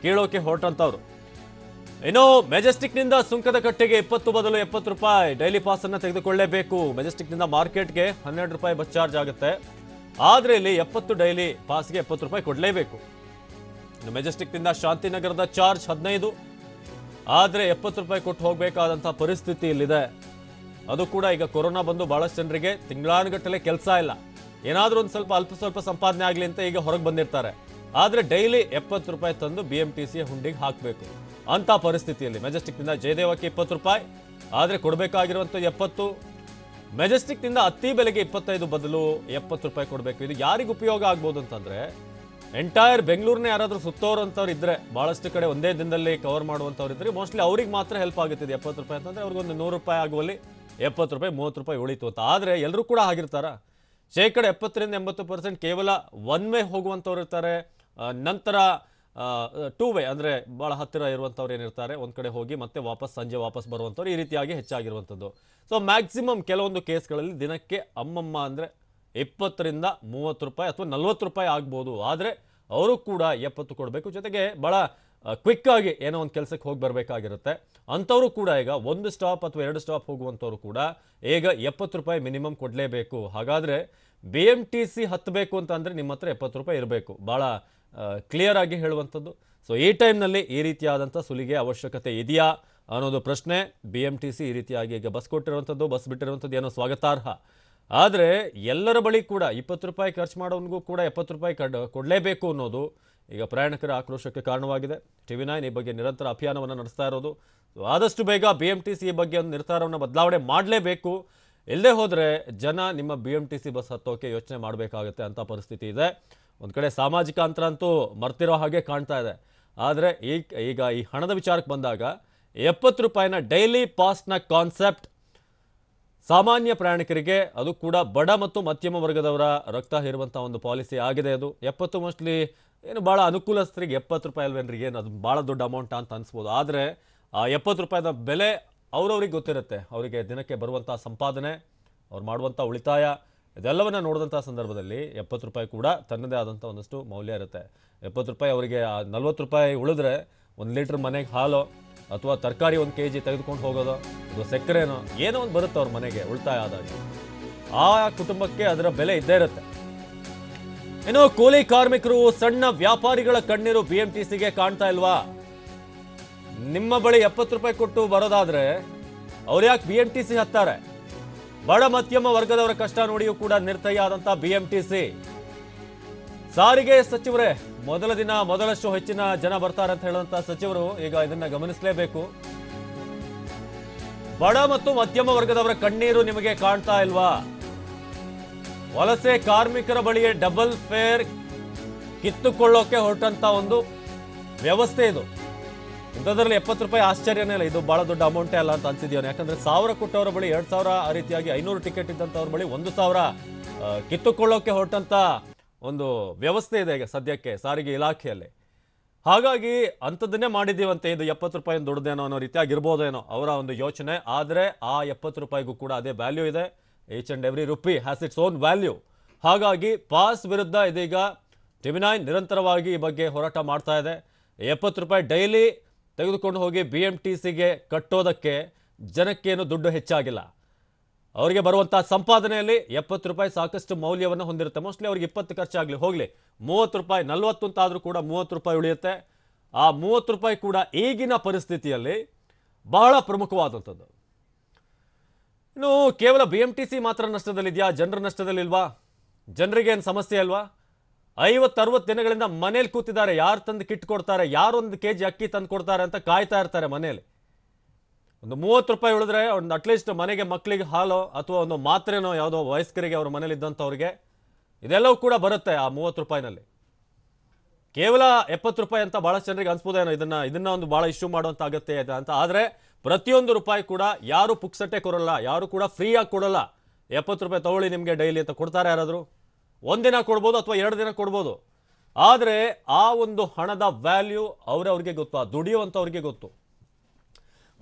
ಕೀಳೋಕೆ ಹೊರಟಂತವ್ರು. ಇನ್ನು ಮೆಜೆಸ್ಟಿಕ್ನಿಂದ ಸುಂಕದ ಕಟ್ಟೆಗೆ 20 ಬದಲು 70 ರೂಪಾಯಿ ಡೈಲಿ ಪಾಸ್ ಅನ್ನು ತೆಗೆದುಕೊಳ್ಳಲೇಬೇಕು. ಮೆಜೆಸ್ಟಿಕ್ನಿಂದ ಮಾರ್ಕೆಟ್ಗೆ 12 ರೂಪಾಯಿ ಬಸ್ ಚಾರ್ಜ್ ಆಗುತ್ತೆ, ಆದರೆ ಇಲ್ಲಿ 70 ಡೈಲಿ ಪಾಸ್ಗೆ 70 ರೂಪಾಯಿ ಕೊಡಲೇಬೇಕು. ಇನ್ನು ಮೆಜೆಸ್ಟಿಕ್ನಿಂದ ಶಾಂತಿನಗರದ ಚಾರ್ಜ್ 15, ಆದರೆ 70 ರೂಪಾಯಿ ಕೊಟ್ಟು ಹೋಗಬೇಕಾದಂಥ ಪರಿಸ್ಥಿತಿ ಇಲ್ಲಿದೆ. ಅದು ಕೂಡ ಈಗ ಕೊರೋನಾ ಬಂದು ಬಹಳಷ್ಟು ಜನರಿಗೆ ತಿಂಗಳಾನುಗಟ್ಟಲೆ ಕೆಲಸ ಇಲ್ಲ, ಏನಾದರೂ ಒಂದು ಸ್ವಲ್ಪ ಸಂಪಾದನೆ ಆಗಲಿ ಅಂತ ಈಗ ಹೊರಗೆ ಬಂದಿರ್ತಾರೆ. ಆದರೆ ಡೈಲಿ 70 ರೂಪಾಯಿ ತಂದು BMTC ಹುಂಡಿಗೆ ಹಾಕಬೇಕು ಅಂತ ಪರಿಸ್ಥಿತಿಯಲ್ಲಿ ಮೆಜೆಸ್ಟಿಕ್ನಿಂದ ಜಯದೇವಕ್ಕೆ 20 ರೂಪಾಯಿ, ಆದರೆ ಕೊಡಬೇಕಾಗಿರುವಂಥದ್ದು 70. ಮೆಜೆಸ್ಟಿಕ್ನಿಂದ ಅತ್ತಿ ಬೆಲೆಗೆ 25 ಬದಲು 70 ರೂಪಾಯಿ ಕೊಡಬೇಕು. ಇದು ಯಾರಿಗೆ ಉಪಯೋಗ ಆಗ್ಬೋದು ಅಂತಂದರೆ, ಎಂಟೈರ್ ಬೆಂಗಳೂರನ್ನೇ ಯಾರಾದರೂ ಸುತ್ತೋರು ಅಂತವ್ರು ಇದ್ದರೆ, ಭಾಳಷ್ಟು ಕಡೆ ಒಂದೇ ದಿನದಲ್ಲಿ ಕವರ್ ಮಾಡುವಂಥವ್ರು ಇದ್ದರೆ ಮೋಸ್ಟ್ಲಿ ಅವ್ರಿಗೆ ಮಾತ್ರ ಹೆಲ್ಪ್ ಆಗುತ್ತಿದೆ 70 ರೂಪಾಯಿ ಅಂತಂದರೆ. ಅವ್ರಿಗೊಂದು 100 ರೂಪಾಯಿ ಆಗುವಲ್ಲಿ 70 ರೂಪಾಯಿ 30 ರೂಪಾಯಿ ಉಳಿತು ಅಂತ. ಆದರೆ ಎಲ್ಲರೂ ಕೂಡ ಆಗಿರ್ತಾರ? ಶೇಕಡ 70ರಿಂದ 80% ಕೇವಲ ಒನ್ ವೇ ಹೋಗುವಂಥವ್ರು ಇರ್ತಾರೆ. ನಂತರ 2 ವೇ ಅಂದರೆ ಭಾಳ ಹತ್ತಿರ ಇರುವಂಥವ್ರು ಏನಿರ್ತಾರೆ, ಒಂದು ಕಡೆ ಹೋಗಿ ಮತ್ತೆ ಸಂಜೆ ವಾಪಸ್ ಬರುವಂಥವ್ರು, ಈ ರೀತಿಯಾಗಿ ಹೆಚ್ಚಾಗಿರುವಂಥದ್ದು. ಸೊ ಮ್ಯಾಕ್ಸಿಮಮ್ ಕೆಲವೊಂದು ಕೇಸ್ಗಳಲ್ಲಿ ದಿನಕ್ಕೆ ಅಮ್ಮಮ್ಮ ಅಂದರೆ 20ರಿಂದ 30 ರೂಪಾಯಿ ಅಥವಾ 40 ರೂಪಾಯಿ ಆಗ್ಬೋದು. ಆದರೆ ಅವರು ಕೂಡ 70 ಕೊಡಬೇಕು. ಜೊತೆಗೆ ಭಾಳ ಕ್ವಿಕ್ ಆಗಿ ಏನೋ ಒಂದು ಕೆಲಸಕ್ಕೆ ಹೋಗಿ ಬರಬೇಕಾಗಿರುತ್ತೆ. ಅಂಥವರು ಕೂಡ ಈಗ 1 ಸ್ಟಾಪ್ ಅಥವಾ 2 ಸ್ಟಾಪ್ ಹೋಗುವಂಥವ್ರು ಕೂಡ ಈಗ 70 ರೂಪಾಯಿ ಮಿನಿಮಮ್ ಕೊಡಲೇಬೇಕು. ಹಾಗಾದರೆ BMTC ಹತ್ತಬೇಕು ಅಂತ ಅಂದರೆ ನಿಮ್ಮ ಹತ್ರ 70 ರೂಪಾಯಿ ಇರಬೇಕು. ಭಾಳ ಕ್ಲಿಯರ್ ಆಗಿ ಹೇಳುವಂಥದ್ದು. ಸೊ ಈ ಟೈಮ್ನಲ್ಲಿ ಈ ರೀತಿಯಾದಂಥ ಸುಲಿಗೆ ಅವಶ್ಯಕತೆ ಇದೆಯಾ ಅನ್ನೋದು ಪ್ರಶ್ನೆ. BMTC ಈ ರೀತಿಯಾಗಿ ಈಗ ಬಸ್ ಕೊಟ್ಟಿರುವಂಥದ್ದು, ಬಸ್ ಬಿಟ್ಟಿರುವಂಥದ್ದು ಏನೋ ಸ್ವಾಗತಾರ್ಹ. ಆದರೆ ಎಲ್ಲರ ಬಳಿ ಕೂಡ 20 ರೂಪಾಯಿ ಖರ್ಚು ಮಾಡೋನಿಗೂ ಕೂಡ 70 ರೂಪಾಯಿ ಕೊಡಲೇಬೇಕು ಅನ್ನೋದು ಈಗ ಪ್ರಯಾಣಿಕರ ಆಕ್ರೋಶಕ್ಕೆ ಕಾರಣವಾಗಿದೆ. TV9 ಈ ಬಗ್ಗೆ ನಿರಂತರ ಅಭಿಯಾನವನ್ನು ನಡೆಸ್ತಾ ಇರೋದು. ಆದಷ್ಟು ಬೇಗ BMTC ಈ ಬಗ್ಗೆ ಒಂದು ನಿರ್ಧಾರವನ್ನು ಬದಲಾವಣೆ ಮಾಡಲೇಬೇಕು. ಇಲ್ಲದೆ ಹೋದರೆ ಜನ ನಿಮ್ಮ BMTC ಬಸ್ ಹತ್ತೋಕೆ ಯೋಚನೆ ಮಾಡಬೇಕಾಗುತ್ತೆ ಅಂತ ಪರಿಸ್ಥಿತಿ ಇದೆ. ಒಂದು ಕಡೆ ಸಾಮಾಜಿಕ ಅಂತರ ಅಂತೂ ಮರ್ತಿರೋ ಹಾಗೆ ಕಾಣ್ತಾ ಇದೆ. ಆದರೆ ಈಗ ಈ ಹಣದ ವಿಚಾರಕ್ಕೆ ಬಂದಾಗ 70 ರೂಪಾಯಿನ ಡೈಲಿ ಪಾಸ್ನ ಕಾನ್ಸೆಪ್ಟ್ ಸಾಮಾನ್ಯ ಪ್ರಯಾಣಿಕರಿಗೆ, ಅದು ಕೂಡ ಬಡ ಮತ್ತು ಮಧ್ಯಮ ವರ್ಗದವರ ರಕ್ತ ಹೀರುವಂಥ ಒಂದು ಪಾಲಿಸಿ ಆಗಿದೆ. ಅದು 70 ಮೋಸ್ಟ್ಲಿ ಏನು ಭಾಳ ಅನುಕೂಲಸ್ಥರಿಗೆ 70 ರೂಪಾಯಿ ಅಲ್ವೇನ್ರಿ, ಏನು ಅದು ಭಾಳ ದೊಡ್ಡ ಅಮೌಂಟ್ ಅಂತ ಅನಿಸ್ಬೋದು. ಆದರೆ ಆ 70 ರೂಪಾಯಿದ ಬೆಲೆ ಅವ್ರವ್ರಿಗೆ ಗೊತ್ತಿರುತ್ತೆ. ಅವರಿಗೆ ದಿನಕ್ಕೆ ಬರುವಂಥ ಸಂಪಾದನೆ, ಅವ್ರು ಮಾಡುವಂಥ ಉಳಿತಾಯ, ಇದೆಲ್ಲವನ್ನ ನೋಡಿದಂಥ ಸಂದರ್ಭದಲ್ಲಿ 70 ರೂಪಾಯಿ ಕೂಡ ತನ್ನದೇ ಆದಂಥ ಒಂದಷ್ಟು ಮೌಲ್ಯ ಇರುತ್ತೆ. 70 ರೂಪಾಯಿ ಅವರಿಗೆ 40 ರೂಪಾಯಿ ಉಳಿದ್ರೆ 1 ಲೀಟ್ರ್ ಮನೆಗೆ ಹಾಲು ಅಥವಾ ತರಕಾರಿ 1 kg ತೆಗೆದುಕೊಂಡು ಹೋಗೋದು, ಇದು ಸಕ್ಕರೆನೋ ಏನೋ ಒಂದು ಬರುತ್ತೆ ಅವ್ರ ಮನೆಗೆ ಉಳಿತಾಯ ಆದಾಗ, ಆ ಕುಟುಂಬಕ್ಕೆ ಅದರ ಬೆಲೆ ಇದ್ದೇ ಇರುತ್ತೆ. ಇನ್ನು ಕೂಲಿ ಕಾರ್ಮಿಕರು, ಸಣ್ಣ ವ್ಯಾಪಾರಿಗಳ ಕಣ್ಣೀರು BMTCಗೆ ಕಾಣ್ತಾ ಇಲ್ವಾ? ನಿಮ್ಮ ಬಳಿ 70 ರೂಪಾಯಿ ಕೊಟ್ಟು ಬರೋದಾದ್ರೆ ಅವ್ರು ಯಾಕೆ BMTC ಹತ್ತಾರೆ? ಬಡ ಮಧ್ಯಮ ವರ್ಗದವರ ಕಷ್ಟ ನೋಡಿಯೂ ಕೂಡ ನಿರ್ದಯ ಆದಂತ BMTC. ಸಾರಿಗೆ ಸಚಿವರೇ, ಮೊದಲ ದಿನ ಮೊದಲಷ್ಟು ಹೆಚ್ಚಿನ ಜನ ಬರ್ತಾರೆ ಅಂತ ಹೇಳುವಂತ ಸಚಿವರು ಈಗ ಇದನ್ನ ಗಮನಿಸಲೇಬೇಕು. ಬಡ ಮತ್ತು ಮಧ್ಯಮ ವರ್ಗದವರ ಕಣ್ಣೀರು ನಿಮಗೆ ಕಾಣ್ತಾ ಇಲ್ವಾ? ವಲಸೆ ಕಾರ್ಮಿಕರ ಬಳಿಯೇ ಡಬಲ್ ಫೇರ್ ಕಿತ್ತುಕೊಳ್ಳೋಕೆ ಹೊರಟಂತ ಒಂದು ವ್ಯವಸ್ಥೆ ಇದು. ಇಂಥದ್ರಲ್ಲಿ 70 ರೂಪಾಯಿ ಆಶ್ಚರ್ಯನೇ ಇಲ್ಲ, ಇದು ಬಹಳ ದೊಡ್ಡ ಅಮೌಂಟೇ ಅಲ್ಲ ಅಂತ ಅನ್ಸಿದ್ಯಾನೆ. ಯಾಕಂದ್ರೆ 1000 ಕೊಟ್ಟವರ ಬಳಿ 2000, ಆ ರೀತಿಯಾಗಿ 500 ಟಿಕೆಟ್ ಇದ್ದಂಥವ್ರ ಬಳಿ 1000 ಕಿತ್ತುಕೊಳ್ಳೋಕೆ ಹೊರಟಂತ ಒಂದು ವ್ಯವಸ್ಥೆ ಇದೆ ಈಗ ಸದ್ಯಕ್ಕೆ ಸಾರಿಗೆ ಇಲಾಖೆಯಲ್ಲಿ. ಹಾಗಾಗಿ ಅಂಥದ್ದನ್ನೇ ಮಾಡಿದ್ದೀವಂತೆ, ಇದು 70 ರೂಪಾಯಿ ದೊಡ್ಡದೇನೋ ಅನ್ನೋ ರೀತಿಯಾಗಿರ್ಬೋದೇನೋ ಅವರ ಒಂದು ಯೋಚನೆ. ಆದರೆ ಆ 70 ರೂಪಾಯಿಗೂ ಕೂಡ ಅದೇ ವ್ಯಾಲ್ಯೂ ಇದೆ. Each and every rupee has its own value. ಹಾಗಾಗಿ ಪಾಸ್ ವಿರುದ್ಧ ಇದೀಗ TV9 ನಿರಂತರವಾಗಿ ಈ ಬಗ್ಗೆ ಹೋರಾಟ ಮಾಡ್ತಾ ಇದೆ. 70 ರೂಪಾಯಿ ಡೈಲಿ ತೆಗೆದುಕೊಂಡು ಹೋಗಿ BMTCಗೆ ಕಟ್ಟೋದಕ್ಕೆ ಜನಕ್ಕೇನು ದುಡ್ಡು ಹೆಚ್ಚಾಗಿಲ್ಲ. ಅವರಿಗೆ ಬರುವಂಥ ಸಂಪಾದನೆಯಲ್ಲಿ 70 ರೂಪಾಯಿ ಸಾಕಷ್ಟು ಮೌಲ್ಯವನ್ನು ಹೊಂದಿರುತ್ತೆ. ಮೋಸ್ಟ್ಲಿ ಅವ್ರಿಗೆ 20 ಖರ್ಚಾಗಲಿ ಹೋಗಲಿ, 30 ರೂಪಾಯಿ 40 ಅಂತಾದರೂ ಕೂಡ 30 ರೂಪಾಯಿ ಉಳಿಯುತ್ತೆ. ಆ 30 ರೂಪಾಯಿ ಕೂಡ ಈಗಿನ ಪರಿಸ್ಥಿತಿಯಲ್ಲಿ ಬಹಳ ಪ್ರಮುಖವಾದಂಥದ್ದು. ಇನ್ನು ಕೇವಲ BMTC ಮಾತ್ರ ನಷ್ಟದಲ್ಲಿದೆಯಾ? ಜನರ ನಷ್ಟದಲ್ಲಿಲ್ವಾ? ಜನರಿಗೆ ಏನು ಸಮಸ್ಯೆ ಅಲ್ವಾ? 50-60 ದಿನಗಳಿಂದ ಮನೇಲಿ ಕೂತಿದ್ದಾರೆ. ಯಾರು ತಂದು ಕಿಟ್ ಕೊಡ್ತಾರೆ, ಯಾರೊಂದು kg ಅಕ್ಕಿ ತಂದು ಕೊಡ್ತಾರೆ ಅಂತ ಕಾಯ್ತಾ ಇರ್ತಾರೆ ಮನೇಲಿ. ಒಂದು 30 ರೂಪಾಯಿ ಉಳಿದ್ರೆ ಒಂದು ಅಟ್ಲೀಸ್ಟ್ ಮನೆಗೆ ಮಕ್ಕಳಿಗೆ ಹಾಲು ಅಥವಾ ಒಂದು ಮಾತ್ರೆನೋ ಯಾವುದೋ ವಯಸ್ಕರಿಗೆ ಅವ್ರ ಮನೇಲಿ ಇದ್ದಂಥವ್ರಿಗೆ ಇದೆಲ್ಲವೂ ಕೂಡ ಬರುತ್ತೆ ಆ 30 ರೂಪಾಯಿನಲ್ಲಿ. ಕೇವಲ 70 ರೂಪಾಯಿ ಅಂತ ಭಾಳಷ್ಟು ಜನರಿಗೆ ಅನ್ಸ್ಬೋದೇನೋ, ಇದನ್ನ ಒಂದು ಭಾಳ ಇಶ್ಯೂ ಮಾಡುವಂಥ ಅಗತ್ಯ ಇದೆ ಅಂತ. ಆದರೆ ಪ್ರತಿಯೊಂದು ರೂಪಾಯಿ ಕೂಡ ಯಾರು ಪುಕ್ಸಟ್ಟೆ ಕೊಡಲ್ಲ, ಯಾರು ಕೂಡ ಫ್ರೀಯಾಗಿ ಕೊಡಲ್ಲ. 70 ರೂಪಾಯಿ ತಗೊಳ್ಳಿ ನಿಮಗೆ ಡೈಲಿ ಅಂತ ಕೊಡ್ತಾರೆ ಯಾರಾದರೂ? ಒಂದಿನ ಕೊಡ್ಬೋದು ಅಥವಾ 2 ದಿನ ಕೊಡ್ಬೋದು. ಆದರೆ ಆ ಒಂದು ಹಣದ ವ್ಯಾಲ್ಯೂ ಅವ್ರಿಗೆ ಗೊತ್ತು, ಆ ದುಡಿಯುವಂಥವ್ರಿಗೆ ಗೊತ್ತು.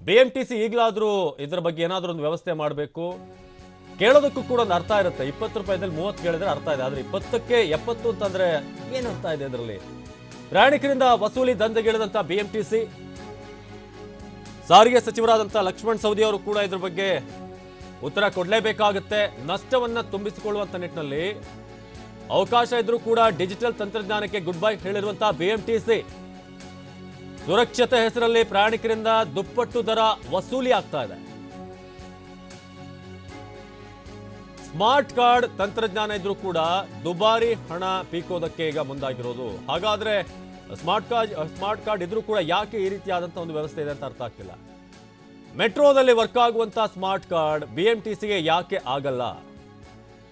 BMTC ಈಗಲಾದರೂ ಇದರ ಬಗ್ಗೆ ಏನಾದರೂ ಒಂದು ವ್ಯವಸ್ಥೆ ಮಾಡಬೇಕು. ಕೇಳೋದಕ್ಕೂ ಕೂಡ ಒಂದು ಅರ್ಥ ಇರುತ್ತೆ. 20 ರೂಪಾಯಿದಲ್ಲಿ 30 ಕೇಳಿದ್ರೆ ಅರ್ಥ ಇದೆ, ಆದರೆ 20ಕ್ಕೆ 70 ಅಂತಂದ್ರೆ ಏನು ಅರ್ಥ ಇದೆ ಇದರಲ್ಲಿ? ಪ್ರಯಾಣಿಕರಿಂದ ವಸೂಲಿ ದಂಧೆಗಿಳಿದಂಥ BMTC ಸಾರಿಗೆ ಸಚಿವರಾದಂಥ ಲಕ್ಷ್ಮಣ್ ಸವದಿ ಅವರು ಕೂಡ ಇದ್ರ ಬಗ್ಗೆ ಉತ್ತರ ಕೊಡಲೇಬೇಕಾಗುತ್ತೆ. ನಷ್ಟವನ್ನ ತುಂಬಿಸಿಕೊಳ್ಳುವಂತ ನಿಟ್ಟಿನಲ್ಲಿ ಅವಕಾಶ ಇದ್ರೂ ಕೂಡ ಡಿಜಿಟಲ್ ತಂತ್ರಜ್ಞಾನಕ್ಕೆ ಗುಡ್ ಬೈ ಹೇಳಿರುವಂತಹ BMTC ಸುರಕ್ಷತೆ ಹೆಸರಲ್ಲಿ ಪ್ರಯಾಣಿಕರಿಂದ ದುಪ್ಪಟ್ಟು ದರ ವಸೂಲಿ ಆಗ್ತಾ ಇದೆ. ಸ್ಮಾರ್ಟ್ ಕಾರ್ಡ್ ತಂತ್ರಜ್ಞಾನ ಇದ್ರೂ ಕೂಡ ದುಬಾರಿ ಹಣ ಪೀಕೋದಕ್ಕೆ ಈಗ ಮುಂದಾಗಿರೋದು. ಹಾಗಾದ್ರೆ ಸ್ಮಾರ್ಟ್ ಕಾರ್ಡ್ ಇದ್ರೂ ಕೂಡ ಯಾಕೆ ಈ ರೀತಿಯಾದಂತಹ ಒಂದು ವ್ಯವಸ್ಥೆ ಇದೆ ಅಂತ ಅರ್ಥ ಆಗ್ತಿಲ್ಲ. ಮೆಟ್ರೋದಲ್ಲಿ ವರ್ಕ್ ಆಗುವಂತಹ ಸ್ಮಾರ್ಟ್ ಕಾರ್ಡ್ BMTCಗೆ ಯಾಕೆ ಆಗಲ್ಲ?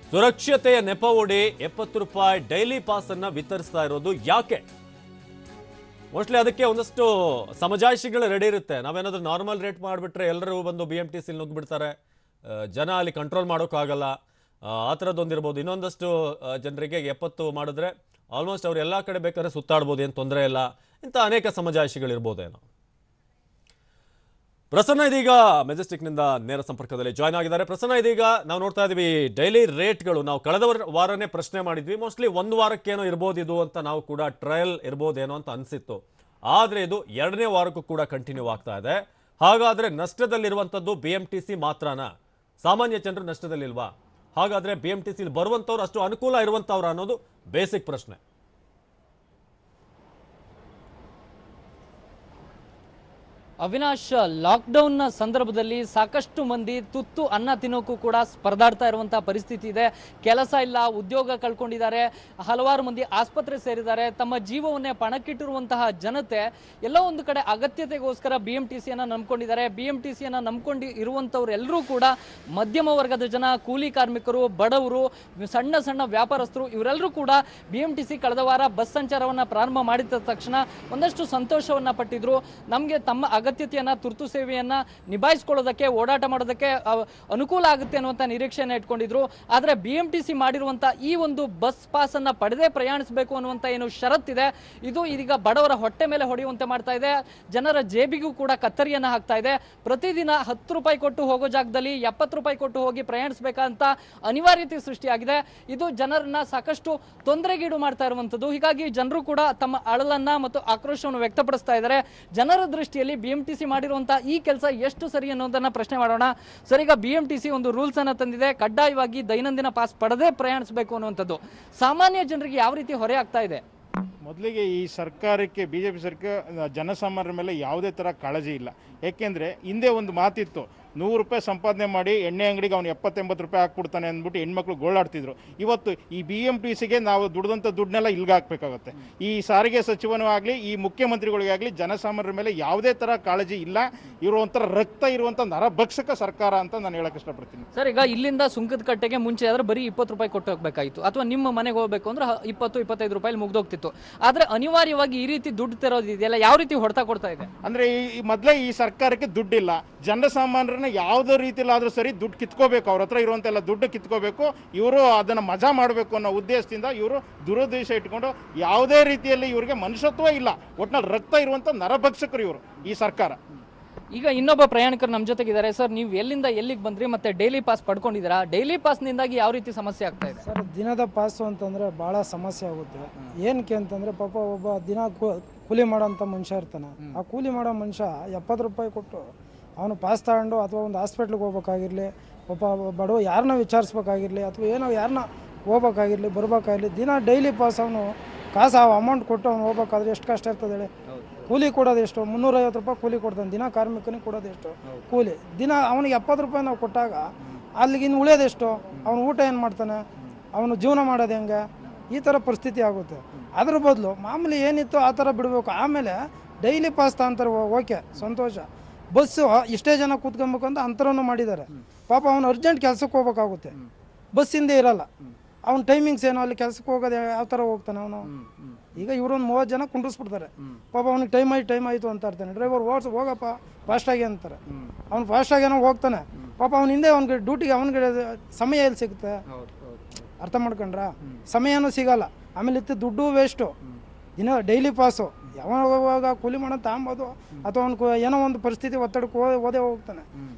ಸುರಕ್ಷತೆಯ ನೆಪ ಒಡಿ 70 ರೂಪಾಯಿ ಡೈಲಿ ಪಾಸ್ ಅನ್ನ ವಿತರಿಸ್ತಾ ಇರೋದು ಯಾಕೆ? ಮೋಸ್ಟ್ಲಿ ಅದಕ್ಕೆ ಒಂದಷ್ಟು ಸಮಜಾಯಿಷಿಗಳು ರೆಡಿ ಇರುತ್ತೆ. ನಾವೇನಾದ್ರೂ ನಾರ್ಮಲ್ ರೇಟ್ ಮಾಡಿಬಿಟ್ರೆ ಎಲ್ಲರೂ ಬಂದು BMTC ನುಗ್ಗಿಬಿಡ್ತಾರೆ, ಜನ ಅಲ್ಲಿ ಕಂಟ್ರೋಲ್ ಮಾಡೋಕ್ಕಾಗಲ್ಲ, ಆ ಥರದ್ದೊಂದಿರ್ಬೋದು. ಇನ್ನೊಂದಷ್ಟು ಜನರಿಗೆ 70 ಮಾಡಿದ್ರೆ ಆಲ್ಮೋಸ್ಟ್ ಅವ್ರು ಎಲ್ಲ ಕಡೆ ಬೇಕಾದ್ರೆ ಸುತ್ತಾಡ್ಬೋದು, ಏನು ತೊಂದರೆ ಇಲ್ಲ. ಇಂಥ ಅನೇಕ ಸಮಜಾಯಿಷಿಗಳಿರ್ಬೋದೇನೋ. ಪ್ರಸನ್ನ ಇದೀಗ ಮೆಜೆಸ್ಟಿಕ್ನಿಂದ ನೇರ ಸಂಪರ್ಕದಲ್ಲಿ ಜಾಯ್ನ್ ಆಗಿದ್ದಾರೆ. ಪ್ರಸನ್ನ, ಇದೀಗ ನಾವು ನೋಡ್ತಾ ಇದೀವಿ ಡೈಲಿ ರೇಟ್ಗಳು. ನಾವು ಕಳೆದ ವಾರನೇ ಪ್ರಶ್ನೆ ಮಾಡಿದ್ವಿ, ಮೋಸ್ಟ್ಲಿ 1 ವಾರಕ್ಕೇನೋ ಇರ್ಬೋದು ಇದು ಅಂತ, ನಾವು ಕೂಡ ಟ್ರಯಲ್ ಇರ್ಬೋದೇನೋ ಅಂತ ಅನಿಸಿತ್ತು. ಆದರೆ ಇದು 2ನೇ ವಾರಕ್ಕೂ ಕೂಡ ಕಂಟಿನ್ಯೂ ಆಗ್ತಾ ಇದೆ. ಹಾಗಾದರೆ ನಷ್ಟದಲ್ಲಿರುವಂಥದ್ದು BMTC ಮಾತ್ರನಾ? ಸಾಮಾನ್ಯ ಜನರು ನಷ್ಟದಲ್ಲಿಲ್ವಾ? ಹಾಗಾದರೆ BMTC ಬರುವಂಥವ್ರು ಅಷ್ಟು ಅನುಕೂಲ ಇರುವಂಥವ್ರು ಅನ್ನೋದು ಬೇಸಿಕ್ ಪ್ರಶ್ನೆ.
ಅವಿನಾಶ್, ಲಾಕ್ಡೌನ್ನ ಸಂದರ್ಭದಲ್ಲಿ ಸಾಕಷ್ಟು ಮಂದಿ ತುತ್ತು ಅನ್ನ ತಿನ್ನೋಕ್ಕೂ ಕೂಡ ಸ್ಪರ್ಧಾಡ್ತಾ ಇರುವಂತಹ ಪರಿಸ್ಥಿತಿ ಇದೆ. ಕೆಲಸ ಇಲ್ಲ, ಉದ್ಯೋಗ ಕಳ್ಕೊಂಡಿದ್ದಾರೆ, ಹಲವಾರು ಮಂದಿ ಆಸ್ಪತ್ರೆ ಸೇರಿದ್ದಾರೆ. ತಮ್ಮ ಜೀವವನ್ನೇ ಪಣಕ್ಕಿಟ್ಟಿರುವಂತಹ ಜನತೆ ಎಲ್ಲೋ ಒಂದು ಕಡೆ ಅಗತ್ಯತೆಗೋಸ್ಕರ BMTCಯನ್ನು ನಂಬ್ಕೊಂಡಿದ್ದಾರೆ. BMTCಯನ್ನು ನಂಬ್ಕೊಂಡು ಇರುವಂಥವ್ರು ಎಲ್ಲರೂ ಕೂಡ ಮಧ್ಯಮ ವರ್ಗದ ಜನ, ಕೂಲಿ ಕಾರ್ಮಿಕರು, ಬಡವರು, ಸಣ್ಣ ಸಣ್ಣ ವ್ಯಾಪಾರಸ್ಥರು, ಇವರೆಲ್ಲರೂ ಕೂಡ BMTC ಕಳೆದ ವಾರ ಬಸ್ ಸಂಚಾರವನ್ನು ಪ್ರಾರಂಭ ಮಾಡಿದ ತಕ್ಷಣ ಒಂದಷ್ಟು ಸಂತೋಷವನ್ನು ಪಟ್ಟಿದ್ರು. ನಮಗೆ ತಮ್ಮ ಅಗತ್ಯತೆಯನ್ನ ತುರ್ತು ಸೇವೆಯನ್ನ ನಿಭಾಯಿಸ್ಕೊಳ್ಳೋದಕ್ಕೆ ಓಡಾಟ ಮಾಡೋದಕ್ಕೆ ಅನುಕೂಲ ಆಗುತ್ತೆ ಅನ್ನುವಂಥ ನಿರೀಕ್ಷೆಯನ್ನ ಇಟ್ಕೊಂಡಿದ್ರು. ಆದರೆ BMTC ಮಾಡಿರುವಂಥ ಈ ಒಂದು ಬಸ್ ಪಾಸ್ ಅನ್ನ ಪಡೆದೇ ಪ್ರಯಾಣಿಸಬೇಕು ಅನ್ನುವಂಥ ಏನು ಷರತ್ತಿದೆ, ಇದು ಇದೀಗ ಬಡವರ ಹೊಟ್ಟೆ ಮೇಲೆ ಹೊಡೆಯುವಂತೆ ಮಾಡ್ತಾ ಇದೆ. ಜನರ ಜೇಬಿಗೂ ಕೂಡ ಕತ್ತರಿಯನ್ನ ಹಾಕ್ತಾ ಇದೆ. ಪ್ರತಿದಿನ 10 ರೂಪಾಯಿ ಕೊಟ್ಟು ಹೋಗೋ ಜಾಗದಲ್ಲಿ 70 ರೂಪಾಯಿ ಕೊಟ್ಟು ಹೋಗಿ ಪ್ರಯಾಣಿಸಬೇಕಂತ ಅನಿವಾರ್ಯತೆ ಸೃಷ್ಟಿಯಾಗಿದೆ. ಇದು ಜನರನ್ನ ಸಾಕಷ್ಟು ತೊಂದರೆಗೀಡು ಮಾಡ್ತಾ ಇರುವಂಥದ್ದು. ಹೀಗಾಗಿ ಜನರು ಕೂಡ ತಮ್ಮ ಅಳಲನ್ನ ಮತ್ತು ಆಕ್ರೋಶವನ್ನು ವ್ಯಕ್ತಪಡಿಸ್ತಾ ಇದ್ದಾರೆ. ಜನರ ದೃಷ್ಟಿಯಲ್ಲಿ BMTC ಮಾಡಿರುವಂತಹ ಈ ಕೆಲಸ ಎಷ್ಟು ಸರಿ ಅನ್ನೋದನ್ನ ಪ್ರಶ್ನೆ ಮಾಡೋಣ. ಸರ್, ಈಗ BMTC ಒಂದು ರೂಲ್ಸ್ ಅನ್ನ ತಂದಿದೆ, ಕಡ್ಡಾಯವಾಗಿ ದೈನಂದಿನ ಪಾಸ್ ಪಡೆದೇ ಪ್ರಯಾಣಿಸಬೇಕು ಅನ್ನುವಂಥದ್ದು. ಸಾಮಾನ್ಯ ಜನರಿಗೆ ಯಾವ ರೀತಿ ಹೊರೆ ಆಗ್ತಾ ಇದೆ?
ಮೊದಲಿಗೆ ಈ ಸರ್ಕಾರಕ್ಕೆ BJP ಸರ್ಕಾರ ಜನಸಾಮಾನ್ಯರ ಮೇಲೆ ಯಾವುದೇ ಥರ ಕಾಳಜಿ ಇಲ್ಲ. ಏಕೆಂದರೆ ಹಿಂದೆ ಒಂದು ಮಾತಿತ್ತು, 100 ರೂಪಾಯಿ ಸಂಪಾದನೆ ಮಾಡಿ ಎಣ್ಣೆ ಅಂಗಡಿಗೆ ಅವನು 70-80 ರೂಪಾಯಿ ಹಾಕ್ಬಿಡ್ತಾನೆ ಅಂದ್ಬಿಟ್ಟು ಹೆಣ್ಮಕ್ಳು ಗೋಳಾಡ್ತಿದ್ರು. ಇವತ್ತು ಈ BMTCಗೆ ನಾವು ದುಡ್ದಂಥ ದುಡ್ಡನ್ನೆಲ್ಲ ಇಲ್ಗೆ ಹಾಕಬೇಕಾಗುತ್ತೆ. ಈ ಸಾರಿಗೆ ಸಚಿವನೂ ಆಗಲಿ, ಈ ಮುಖ್ಯಮಂತ್ರಿಗಳಿಗಾಗಲಿ ಜನಸಾಮಾನ್ಯರ ಮೇಲೆ ಯಾವುದೇ ಥರ ಕಾಳಜಿ ಇಲ್ಲ. ಇವರು ಒಂಥರ ರಕ್ತ ಇರುವಂಥ ನರಭಕ್ಷಕ ಸರ್ಕಾರ ಅಂತ ನಾನು ಹೇಳಕ್ಕೆ ಇಷ್ಟಪಡ್ತೀನಿ.
ಸರ್, ಈಗ ಇಲ್ಲಿಂದ ಸುಂಕದ ಕಟ್ಟೆಗೆ ಮುಂಚೆ ಆದ್ರೆ ಬರೀ 20 ರೂಪಾಯಿ ಕೊಟ್ಟು ಹೋಗ್ಬೇಕಾಗಿತ್ತು, ಅಥವಾ ನಿಮ್ಮ ಮನೆಗೆ ಹೋಗಬೇಕು ಅಂದ್ರೆ 20-25 ರೂಪಾಯಿ ಮುಗ್ದೋಗ್ತಿತ್ತು. ಆದರೆ ಅನಿವಾರ್ಯವಾಗಿ ಈ ರೀತಿ ದುಡ್ಡು ತೆರೋದಿದೆಯಲ್ಲ, ಯಾವ ರೀತಿ ಹೊಡೆತ ಕೊಡ್ತಾ ಇದೆ?
ಅಂದರೆ ಈ ಮೊದಲೇ ಈ ಸರ್ಕಾರಕ್ಕೆ ದುಡ್ಡಿಲ್ಲ. ಜನಸಾಮಾನ್ಯರನ್ನ ಯಾವುದೇ ರೀತಿಲಾದರೂ ಸರಿ ದುಡ್ಡು ಕಿತ್ಕೋಬೇಕು, ಅವ್ರ ಹತ್ರ ಇರುವಂತೆಲ್ಲ ದುಡ್ಡು ಕಿತ್ಕೋಬೇಕು, ಇವರು ಅದನ್ನು ಮಜಾ ಮಾಡಬೇಕು ಅನ್ನೋ ಉದ್ದೇಶದಿಂದ ಇವರು ದುರುದ್ದೇಶ ಇಟ್ಕೊಂಡು ಯಾವುದೇ ರೀತಿಯಲ್ಲಿ ಇವರಿಗೆ ಮನುಷ್ಯತ್ವ ಇಲ್ಲ. ಒಟ್ಟಿನಲ್ಲಿ ರಕ್ತ ಇರುವಂಥ ನರಭಕ್ಷಕರು ಇವರು ಈ ಸರ್ಕಾರ.
ಈಗ ಇನ್ನೊಬ್ಬ ಪ್ರಯಾಣಿಕರು ನಮ್ಮ ಜೊತೆಗಿದ್ದಾರೆ. ಸರ್, ನೀವು ಎಲ್ಲಿಂದ ಎಲ್ಲಿಗೆ ಬಂದ್ರಿ ಮತ್ತೆ ಡೈಲಿ ಪಾಸ್ ಪಡ್ಕೊಂಡಿದ್ದೀರಾ? ಡೈಲಿ ಪಾಸ್ನಿಂದಾಗಿ ಯಾವ ರೀತಿ ಸಮಸ್ಯೆ ಆಗ್ತಾ ಇದೆ?
ಸರ್, ದಿನದ ಪಾಸು ಅಂತಂದರೆ ಭಾಳ ಸಮಸ್ಯೆ ಆಗುತ್ತೆ. ಏನಕ್ಕೆ ಅಂತಂದರೆ ಪಾಪ ಒಬ್ಬ ದಿನ ಕೂಲಿ ಮಾಡೋಂಥ ಮನುಷ್ಯ ಇರ್ತಾನೆ. ಆ ಕೂಲಿ ಮಾಡೋ ಮನುಷ್ಯ 70 ರೂಪಾಯಿ ಕೊಟ್ಟು ಅವನು ಪಾಸ್ ತಗೊಂಡು ಅಥವಾ ಒಂದು ಹಾಸ್ಪಿಟ್ಲಿಗೆ ಹೋಗ್ಬೇಕಾಗಿರಲಿ, ಒಬ್ಬ ಬಡವ ಯಾರನ್ನ ವಿಚಾರಿಸ್ಬೇಕಾಗಿರಲಿ, ಅಥವಾ ಏನೋ ಯಾರನ್ನ ಹೋಗ್ಬೇಕಾಗಿರಲಿ ಬರಬೇಕಾಗಿರಲಿ, ದಿನ ಡೈಲಿ ಪಾಸ್ ಅವನು ಕಾಸು ಅಮೌಂಟ್ ಕೊಟ್ಟು ಅವ್ನು ಹೋಗ್ಬೇಕಾದ್ರೆ ಎಷ್ಟು ಕಷ್ಟ ಇರ್ತದೆ ಹೇಳಿ. ಕೂಲಿ ಕೊಡೋದು ಎಷ್ಟು? 350 ರೂಪಾಯಿ ಕೂಲಿ ಕೊಡ್ತಾನೆ ದಿನ. ಕಾರ್ಮಿಕನಿಗೆ ಕೊಡೋದು ಎಷ್ಟು ಕೂಲಿ? ದಿನ ಅವನಿಗೆ 70 ರೂಪಾಯಿ ನಾವು ಕೊಟ್ಟಾಗ ಅಲ್ಲಿಗಿನ್ನು ಉಳಿಯೋದೆಷ್ಟು? ಅವನು ಊಟ ಏನು ಮಾಡ್ತಾನೆ? ಅವನು ಜೀವನ ಮಾಡೋದು ಹೆಂಗೆ? ಈ ಥರ ಪರಿಸ್ಥಿತಿ ಆಗುತ್ತೆ. ಅದ್ರ ಬದಲು ಮಾಮೂಲಿ ಏನಿತ್ತು ಆ ಥರ ಬಿಡಬೇಕು. ಆಮೇಲೆ ಡೈಲಿ ಪಾಸ್ ತಗೊಂತಾರೆ, ಓಕೆ ಸಂತೋಷ. ಬಸ್ಸು ಇಷ್ಟೇ ಜನ ಕೂತ್ಕೊಬೇಕು ಅಂತ ಅಂತರನ್ನು ಮಾಡಿದ್ದಾರೆ. ಪಾಪ ಅವನು ಅರ್ಜೆಂಟ್ ಕೆಲಸಕ್ಕೆ ಹೋಗ್ಬೇಕಾಗುತ್ತೆ, ಬಸ್ಸಿಂದೇ ಇರಲ್ಲ. ಅವ್ನ ಟೈಮಿಂಗ್ಸ್ ಏನೋ, ಅಲ್ಲಿ ಕೆಲಸಕ್ಕೆ ಹೋಗೋದು ಯಾವ ಥರ ಹೋಗ್ತಾನೆ ಅವನು? ಈಗ ಇವರೊಂದು 30 ಜನ ಕುಂಡಿಸ್ಬಿಡ್ತಾರೆ. ಪಾಪ ಅವ್ನಿಗೆ ಟೈಮ್ ಆಯಿತು ಅಂತ ಇರ್ತಾನೆ. ಡ್ರೈವರ್ ಹೋಗಪ್ಪ ಫಾಸ್ಟಾಗಿ ಅಂತಾರೆ. ಅವ್ನು ಫಾಸ್ಟಾಗೇನೋ ಹೋಗ್ತಾನೆ. ಪಾಪ ಅವ್ನ ಹಿಂದೆ ಅವ್ನಿಗೆ ಡ್ಯೂಟಿಗೆ ಅವನಿಗೆ ಸಮಯ ಎಲ್ಲಿ ಸಿಗುತ್ತೆ? ಅರ್ಥ ಮಾಡ್ಕೊಂಡ್ರ? ಸಮಯನೂ ಸಿಗಲ್ಲ. ಆಮೇಲೆ ಇತ್ತು ದುಡ್ಡು ವೇಸ್ಟು. ದಿನ ಡೈಲಿ ಪಾಸು ಯಾವಾಗ ಕೂಲಿ ಮಾಡೋದು ತಗೊಂಬೋದು, ಅಥವಾ ಅವ್ನು ಏನೋ ಒಂದು ಪರಿಸ್ಥಿತಿ ಒತ್ತಡಕ್ಕೆ ಓದೇ ಹೋಗ್ತಾನೆ.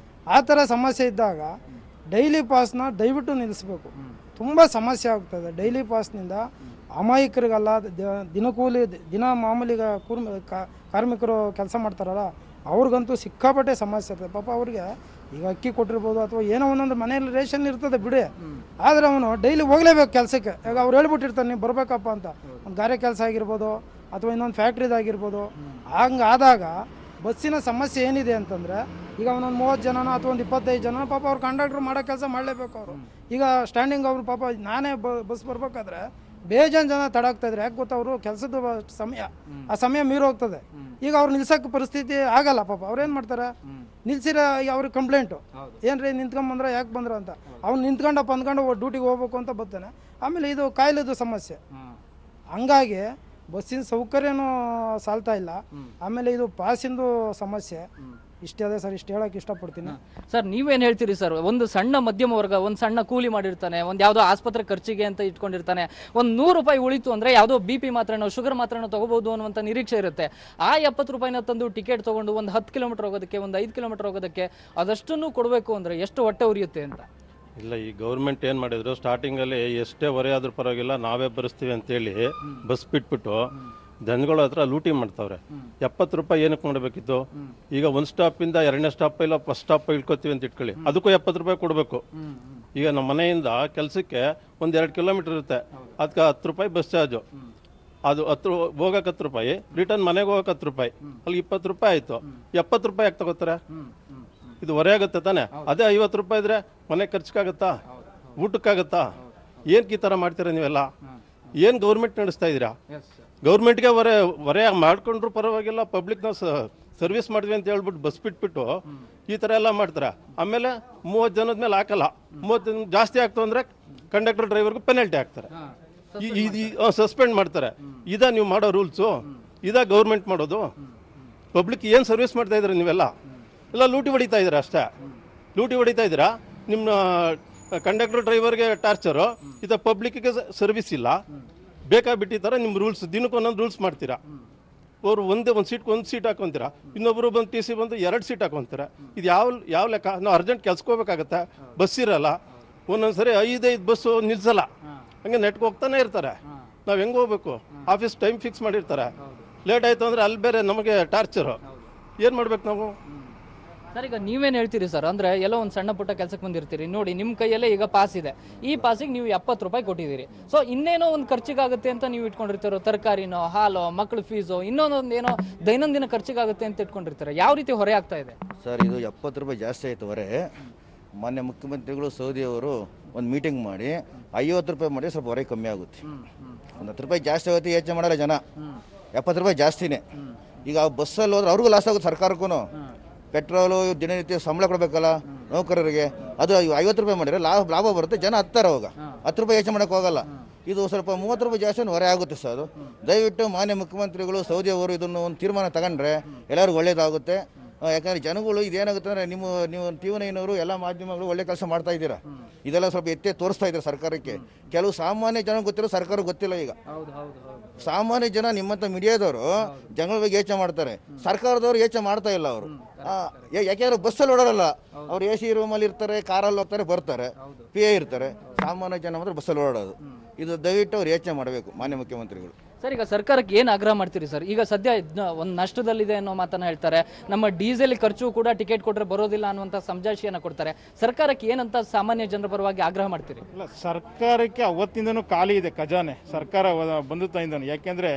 ಆ ಥರ ಸಮಸ್ಯೆ ಇದ್ದಾಗ ಡೈಲಿ ಪಾಸ್ನ ದಯವಿಟ್ಟು ನಿಲ್ಲಿಸ್ಬೇಕು. ತುಂಬ ಸಮಸ್ಯೆ ಆಗ್ತದೆ. ಡೈಲಿ ಪಾಸ್ನಿಂದ ಅಮಾಯಕರಿಗಲ್ಲ, ದಿನಕೂಲಿ ದಿನ ಮಾಮೂಲಿ ಕಾರ್ಮಿಕರು ಕೆಲಸ ಮಾಡ್ತಾರಲ್ಲ ಅವ್ರಿಗಂತೂ ಸಿಕ್ಕಾಪಟ್ಟೆ ಸಮಸ್ಯೆ ಇರ್ತದೆ. ಪಾಪ ಅವ್ರಿಗೆ ಈಗ ಅಕ್ಕಿ ಕೊಟ್ಟಿರ್ಬೋದು, ಅಥವಾ ಏನೋ ಒಂದೊಂದು ಮನೆಯಲ್ಲಿ ರೇಷನ್ ಇರ್ತದೆ ಬಿಡಿ, ಆದರೆ ಅವನು ಡೈಲಿ ಹೋಗಲೇಬೇಕು ಕೆಲಸಕ್ಕೆ. ಈಗ ಅವ್ರು ಹೇಳ್ಬಿಟ್ಟಿರ್ತಾನೆ ನೀವು ಬರಬೇಕಪ್ಪ ಅಂತ. ಒಂದು ಗಾರೆ ಕೆಲಸ ಆಗಿರ್ಬೋದು, ಅಥವಾ ಇನ್ನೊಂದು ಫ್ಯಾಕ್ಟ್ರಿದಾಗಿರ್ಬೋದು. ಹಂಗಾದಾಗ ಬಸ್ಸಿನ ಸಮಸ್ಯೆ ಏನಿದೆ ಅಂತಂದರೆ, ಈಗ ಅವನೊಂದು 30 ಜನನೋ ಅಥವಾ ಒಂದು 25 ಜನ ಪಾಪ ಅವ್ರು ಕಂಡಕ್ಟ್ರ್ ಮಾಡೋ ಕೆಲಸ ಮಾಡಲೇಬೇಕು ಅವರು. ಈಗ ಸ್ಟ್ಯಾಂಡಿಂಗ್ ಅವರು ಪಾಪ ನಾನೇ ಬಸ್ ಬರ್ಬೇಕಾದ್ರೆ ಬೇಜಾನ್ ಜನ ತಡಾಗ್ತಾಯಿದ್ರು. ಯಾಕೆ ಗೊತ್ತಾ? ಅವರು ಕೆಲಸದ ಸಮಯ, ಆ ಸಮಯ ಮೀರೋಗ್ತದೆ. ಈಗ ಅವ್ರು ನಿಲ್ಸೋಕ್ಕೆ ಪರಿಸ್ಥಿತಿ ಆಗಲ್ಲ. ಪಾಪ ಅವ್ರು ಏನು ಮಾಡ್ತಾರೆ? ನಿಲ್ಸಿರ ಅವ್ರಿಗೆ ಕಂಪ್ಲೇಂಟು, ಏನ್ರಿ ನಿಂತ್ಕೊಂಡ್ಬಂದ್ರೆ ಯಾಕೆ ಬಂದ್ರ ಅಂತ. ಅವ್ನು ನಿಂತ್ಕೊಂಡಪ್ಪ ಅಂದ್ಕೊಂಡು ಡ್ಯೂಟಿಗೆ ಹೋಗ್ಬೇಕು ಅಂತ ಬರ್ತಾನೆ. ಆಮೇಲೆ ಇದು ಕಾಯಿಲೆದು ಸಮಸ್ಯೆ. ಹಂಗಾಗಿ ಬಸ್ಸಿನ ಸೌಕರ್ಯನೂ ಸಾಲ್ತಾ ಇಲ್ಲ. ಆಮೇಲೆ ಇದು ಪಾಸಿಂದು ಸಮಸ್ಯೆ. ಇಷ್ಟೇ ಅದೇ ಸರ್, ಇಷ್ಟು ಹೇಳೋಕೆ ಇಷ್ಟಪಡ್ತೀನಿ.
ಸರ್, ನೀವೇನು ಹೇಳ್ತೀರಿ ಸರ್? ಒಂದು ಸಣ್ಣ ಮಧ್ಯಮ ವರ್ಗ, ಒಂದು ಸಣ್ಣ ಕೂಲಿ ಮಾಡಿರ್ತಾನೆ, ಒಂದು ಯಾವುದೋ ಆಸ್ಪತ್ರೆ ಖರ್ಚಿಗೆ ಅಂತ ಇಟ್ಕೊಂಡಿರ್ತಾನೆ. ಒಂದು 100 ರೂಪಾಯಿ ಉಳಿತು ಅಂದರೆ ಯಾವುದೋ BP ಮಾತ್ರನೋ ಶುಗರ್ ಮಾತ್ರನೋ ತೊಗೋಬೋದು ಅನ್ನುವಂಥ ನಿರೀಕ್ಷೆ ಇರುತ್ತೆ. ಆ 70 ರೂಪಾಯಿನ ತಂದು ಟಿಕೆಟ್ ತೊಗೊಂಡು ಒಂದು 10 ಕಿಲೋಮೀಟರ್ ಹೋಗೋದಕ್ಕೆ, ಒಂದು 5 ಕಿಲೋಮೀಟರ್ ಹೋಗೋದಕ್ಕೆ ಅದಷ್ಟನ್ನು ಕೊಡಬೇಕು ಅಂದರೆ ಎಷ್ಟು ಹೊಟ್ಟೆ ಉರಿಯುತ್ತೆ ಅಂತ.
ಇಲ್ಲ, ಈ ಗೌರ್ಮೆಂಟ್ ಏನು ಮಾಡಿದ್ರು, ಸ್ಟಾರ್ಟಿಂಗಲ್ಲಿ ಎಷ್ಟೇ ಹೊರೆ ಆದ್ರೂ ಪರವಾಗಿಲ್ಲ ನಾವೇ ಬರೆಸ್ತೀವಿ ಅಂತೇಳಿ ಬಸ್ ಬಿಟ್ಬಿಟ್ಟು ಜನಗಳ ಹತ್ರ ಲೂಟಿ ಮಾಡ್ತಾವ್ರೆ. 70 ರೂಪಾಯಿ ಏನಕ್ಕೆ ಮಾಡಬೇಕಿತ್ತು? ಈಗ ಒಂದು ಸ್ಟಾಪಿಂದ 2ನೇ ಸ್ಟಾಪ್ ಇಲ್ಲ ಫಸ್ಟ್ ಸ್ಟಾಪ್ ಇಳ್ಕೊತೀವಿ ಅಂತ ಇಟ್ಕೊಳ್ಳಿ, ಅದಕ್ಕೂ 70 ರೂಪಾಯಿ ಕೊಡಬೇಕು. ಈಗ ನಮ್ಮ ಮನೆಯಿಂದ ಕೆಲಸಕ್ಕೆ ಒಂದು 2 ಕಿಲೋಮೀಟರ್ ಇರುತ್ತೆ, ಅದಕ್ಕೆ 10 ರೂಪಾಯಿ ಬಸ್ ಚಾರ್ಜು. ಅದು ಹೋಗಕ್ಕೆ 10 ರೂಪಾಯಿ, ರಿಟರ್ನ್ ಮನೆಗೆ ಹೋಗಕ್ಕೆ 10 ರೂಪಾಯಿ, ಅಲ್ಲಿ 20 ರೂಪಾಯಿ ಆಯಿತು. 70 ರೂಪಾಯಿ ಯಾಕೆ ತಗೋತಾರೆ? ಇದು ಹೊರೆ ಆಗುತ್ತೆ ತಾನೆ. ಅದೇ 50 ರೂಪಾಯಿ ಇದ್ರೆ ಮನೆ ಖರ್ಚಿಗಾಗತ್ತಾ? ಊಟಕ್ಕಾಗತ್ತಾ? ಏನಕ್ಕೆ ಈ ಥರ ಮಾಡ್ತೀರಾ ನೀವೆಲ್ಲ? ಏನು ಗೌರ್ಮೆಂಟ್ ನಡೆಸ್ತಾ ಇದ್ದೀರಾ? ಗೌರ್ಮೆಂಟ್ಗೆ ಹೊರೆ ಮಾಡ್ಕೊಂಡ್ರು ಪರವಾಗಿಲ್ಲ, ಪಬ್ಲಿಕ್ನ ಸರ್ವಿಸ್ ಮಾಡಿದ್ವಿ ಅಂತ ಹೇಳ್ಬಿಟ್ಟು ಬಸ್ ಬಿಟ್ಬಿಟ್ಟು ಈ ಥರ ಎಲ್ಲ ಮಾಡ್ತಾರೆ. ಆಮೇಲೆ 30 ಜನದ ಮೇಲೆ ಹಾಕಲ್ಲ, 30 ಜನ ಜಾಸ್ತಿ ಆಗ್ತು ಅಂದರೆ ಕಂಡಕ್ಟರ್ ಡ್ರೈವರ್ಗೂ ಪೆನಲ್ಟಿ ಹಾಕ್ತಾರೆ, ಸಸ್ಪೆಂಡ್ ಮಾಡ್ತಾರೆ. ಇದಾ ನೀವು ಮಾಡೋ ರೂಲ್ಸು? ಇದಾ ಗೌರ್ಮೆಂಟ್ ಮಾಡೋದು? ಪಬ್ಲಿಕ್ ಏನು ಸರ್ವಿಸ್ ಮಾಡ್ತಾ ಇದ್ದೀರಾ ನೀವೆಲ್ಲ? ಎಲ್ಲ ಲೂಟಿ ಹೊಡಿತಾ ಇದ್ದೀರಾ ಅಷ್ಟೇ. ಲೂಟಿ ಹೊಡಿತಾ ಇದ್ದೀರಾ. ನಿಮ್ಮ ಕಂಡಕ್ಟರ್ ಡ್ರೈವರ್ಗೆ ಟಾರ್ಚರು, ಇದು ಪಬ್ಲಿಕ್ಗೆ ಸರ್ವಿಸ್ ಇಲ್ಲ. ಬೇಕಾಬಿಟ್ಟಿದ್ದಾರೆ ನಿಮ್ಮ ರೂಲ್ಸ್, ದಿನಕ್ಕೊಂದೊಂದು ರೂಲ್ಸ್ ಮಾಡ್ತೀರಾ. ಅವರು ಒಂದು ಸೀಟ್ ಹಾಕೊತೀರಾ, ಇನ್ನೊಬ್ಬರು ಬಂದು ಟಿ ಸಿ ಬಂದು 2 ಸೀಟ್ ಹಾಕೊತಾರೆ. ಇದು ಯಾವ ಲೆಕ್ಕ? ನಾವು ಅರ್ಜೆಂಟ್ ಕೆಲ್ಸಕ್ಕೆ ಹೋಗ್ಬೇಕಾಗತ್ತೆ, ಬಸ್ ಇರಲ್ಲ, ಒಂದೊಂದ್ಸರಿ 5 ಬಸ್ಸು ನಿಲ್ಸಲ್ಲ, ಹಂಗೆ ನೆಟ್ಗೆ ಹೋಗ್ತಾನೆ ಇರ್ತಾರೆ. ನಾವು ಹೆಂಗೆ ಹೋಗ್ಬೇಕು? ಆಫೀಸ್ ಟೈಮ್ ಫಿಕ್ಸ್ ಮಾಡಿರ್ತಾರೆ. ಲೇಟ್ ಆಯಿತು ಅಂದರೆ ಅಲ್ಲಿ ಬೇರೆ ನಮಗೆ ಟಾರ್ಚರು. ಏನು ಮಾಡ್ಬೇಕು ನಾವು?
ಸರ್, ಈಗ ನೀವೇನು ಹೇಳ್ತೀರಿ ಸರ್? ಅಂದರೆ ಎಲ್ಲೋ ಒಂದು ಸಣ್ಣ ಪುಟ್ಟ ಕೆಲಸಕ್ಕೆ ಬಂದಿರ್ತೀರಿ, ನೋಡಿ ನಿಮ್ಮ ಕೈಯಲ್ಲೇ ಈಗ ಪಾಸ್ ಇದೆ, ಈ ಪಾಸಿಗೆ ನೀವು 70 ರೂಪಾಯಿ ಕೊಟ್ಟಿದ್ದೀರಿ. ಸೊ ಇನ್ನೇನೋ ಒಂದು ಖರ್ಚಿಗಾಗುತ್ತೆ ಅಂತ ನೀವು ಇಟ್ಕೊಂಡಿರ್ತೀರೋ, ತರಕಾರಿನೋ, ಹಾಲೋ, ಮಕ್ಕಳು ಫೀಸೋ, ಇನ್ನೊಂದೊಂದು ಏನೋ ದೈನಂದಿನ ಖರ್ಚಿಗಾಗುತ್ತೆ ಅಂತ ಇಟ್ಕೊಂಡಿರ್ತಾರೆ. ಯಾವ ರೀತಿ ಹೊರೆ ಆಗ್ತಾ ಇದೆ
ಸರ್? ಇದು 70 ರೂಪಾಯಿ ಜಾಸ್ತಿ ಆಯಿತು ಹೊರೆ. ಮಾನ್ಯ ಮುಖ್ಯಮಂತ್ರಿಗಳು ಸೌದಿಯವರು ಒಂದು ಮೀಟಿಂಗ್ ಮಾಡಿ 50 ರೂಪಾಯಿ ಮಾಡಿ ಸ್ವಲ್ಪ ಹೊರೆ ಕಮ್ಮಿ ಆಗುತ್ತೆ. ಒಂದು 10 ರೂಪಾಯಿ ಜಾಸ್ತಿ ಆಗುತ್ತೆ, ಯೋಚನೆ ಮಾಡಲ್ಲ ಜನ. 70 ರೂಪಾಯಿ ಜಾಸ್ತಿನೇ. ಈಗ ಬಸ್ಸಲ್ಲಿ ಹೋದ್ರೆ ಅವ್ರಿಗೂ ಲಾಸ್ ಆಗುತ್ತೆ, ಸರ್ಕಾರಕ್ಕೂ. ಪೆಟ್ರೋಲು, ದಿನನಿತ್ಯ ಸಂಬಳ ಕೊಡಬೇಕಲ್ಲ ನೌಕರರಿಗೆ, ಅದು 50 ರೂಪಾಯಿ ಮಾಡಿದ್ರೆ ಲಾಭ ಬರುತ್ತೆ, ಜನ ಹತ್ತಾರೆ ಅವಾಗ. 10 ರೂಪಾಯಿ ಯೋಚನೆ ಮಾಡೋಕ್ಕೆ ಹೋಗಲ್ಲ. ಇದು ಸ್ವಲ್ಪ 30 ರೂಪಾಯಿ ಜಾಸ್ತಿ ಹೊರೆ ಆಗುತ್ತೆ ಸರ್. ಅದು ದಯವಿಟ್ಟು ಮಾನ್ಯ ಮುಖ್ಯಮಂತ್ರಿಗಳು ಸೌದಿಯವರು ಇದನ್ನು ಒಂದು ತೀರ್ಮಾನ ತಗೊಂಡ್ರೆ ಎಲ್ಲರಿಗೂ ಒಳ್ಳೇದಾಗುತ್ತೆ. ಯಾಕಂದರೆ ಜನಗಳು ಇದೇನಾಗುತ್ತೆ ಅಂದರೆ ನೀವು ಟಿವಿ9 ಎಲ್ಲ ಮಾಧ್ಯಮಗಳು ಒಳ್ಳೆ ಕೆಲಸ ಮಾಡ್ತಾ ಇದ್ದೀರಾ, ಇದೆಲ್ಲ ಸ್ವಲ್ಪ ಎತ್ತೆ ತೋರಿಸ್ತಾ ಇದ್ದಾರೆ ಸರ್ಕಾರಕ್ಕೆ. ಕೆಲವು ಸಾಮಾನ್ಯ ಜನ ಗೊತ್ತಿರೋ ಸರ್ಕಾರ ಗೊತ್ತಿಲ್ಲ. ಈಗ ಸಾಮಾನ್ಯ ಜನ ನಿಮ್ಮಂಥ ಮೀಡಿಯಾದವರು ಜನಗಳ ಬಗ್ಗೆ ಯೋಚನೆ ಮಾಡ್ತಾರೆ, ಸರ್ಕಾರದವರು ಯೋಚನೆ ಮಾಡ್ತಾ ಇಲ್ಲ ಅವರು. ಯಾಕೆಂದ್ರೆ ಬಸ್ಸಲ್ಲಿ ಓಡಾಡಲ್ಲ ಅವ್ರು, AC ರೂಮಲ್ಲಿ ಇರ್ತಾರೆ, ಕಾರಲ್ಲಿ ಹೋಗ್ತಾರೆ ಬರ್ತಾರೆ, PA ಇರ್ತಾರೆ. ಸಾಮಾನ್ಯ ಜನ ಮಾತ್ರ ಬಸ್ಸಲ್ಲಿ ಓಡಾಡೋದು. ಇದು ದಯವಿಟ್ಟು ಅವ್ರು ಯೋಚನೆ ಮಾಡಬೇಕು ಮಾನ್ಯ ಮುಖ್ಯಮಂತ್ರಿಗಳು.
ಸರ್, ಈಗ ಸರ್ಕಾರಕ್ಕೆ ಏನು ಆಗ್ರಹ ಮಾಡ್ತೀರಿ ಸರ್? ಈಗ ಸದ್ಯ ಒಂದು ನಷ್ಟದಲ್ಲಿದೆ ಅನ್ನೋ ಮಾತನ್ನ ಹೇಳ್ತಾರೆ. ನಮ್ಮ ಡೀಸೆಲ್ ಖರ್ಚು ಕೂಡ ಟಿಕೆಟ್ ಕೊಟ್ಟರೆ ಬರೋದಿಲ್ಲ ಅನ್ನುವಂಥ ಸಮಜಾಯಿಷಿಯನ್ನು ಕೊಡ್ತಾರೆ. ಸರ್ಕಾರಕ್ಕೆ ಏನಂತ ಸಾಮಾನ್ಯ ಜನರ ಪರವಾಗಿ ಆಗ್ರಹ ಮಾಡ್ತೀರಿ?
ಇಲ್ಲ, ಸರ್ಕಾರಕ್ಕೆ ಅವತ್ತಿಂದನೂ ಖಾಲಿ ಇದೆ ಖಜಾನೆ, ಸರ್ಕಾರ ಬಂದುತ್ತಿಂದನೂ. ಯಾಕೆಂದರೆ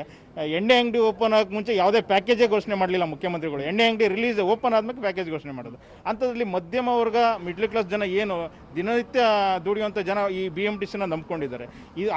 ಎಣ್ಣೆ ಅಂಗಡಿ ಓಪನ್ ಆಗೋಕ್ಕೆ ಮುಂಚೆ ಯಾವುದೇ ಪ್ಯಾಕೇಜೇ ಘೋಷಣೆ ಮಾಡಲಿಲ್ಲ ಮುಖ್ಯಮಂತ್ರಿಗಳು. ಎಣ್ಣೆ ಅಂಗಡಿ ರಿಲೀಸ್ ಓಪನ್ ಆದ್ಮೇಲೆ ಪ್ಯಾಕೇಜ್ ಘೋಷಣೆ ಮಾಡೋದು. ಅಂಥದ್ರಲ್ಲಿ ಮಧ್ಯಮ ವರ್ಗ, ಮಿಡ್ಲ್ ಕ್ಲಾಸ್ ಜನ ಏನು ದಿನನಿತ್ಯ ದುಡಿಯುವಂಥ ಜನ ಈ BMTCನ ನಂಬ್ಕೊಂಡಿದ್ದಾರೆ.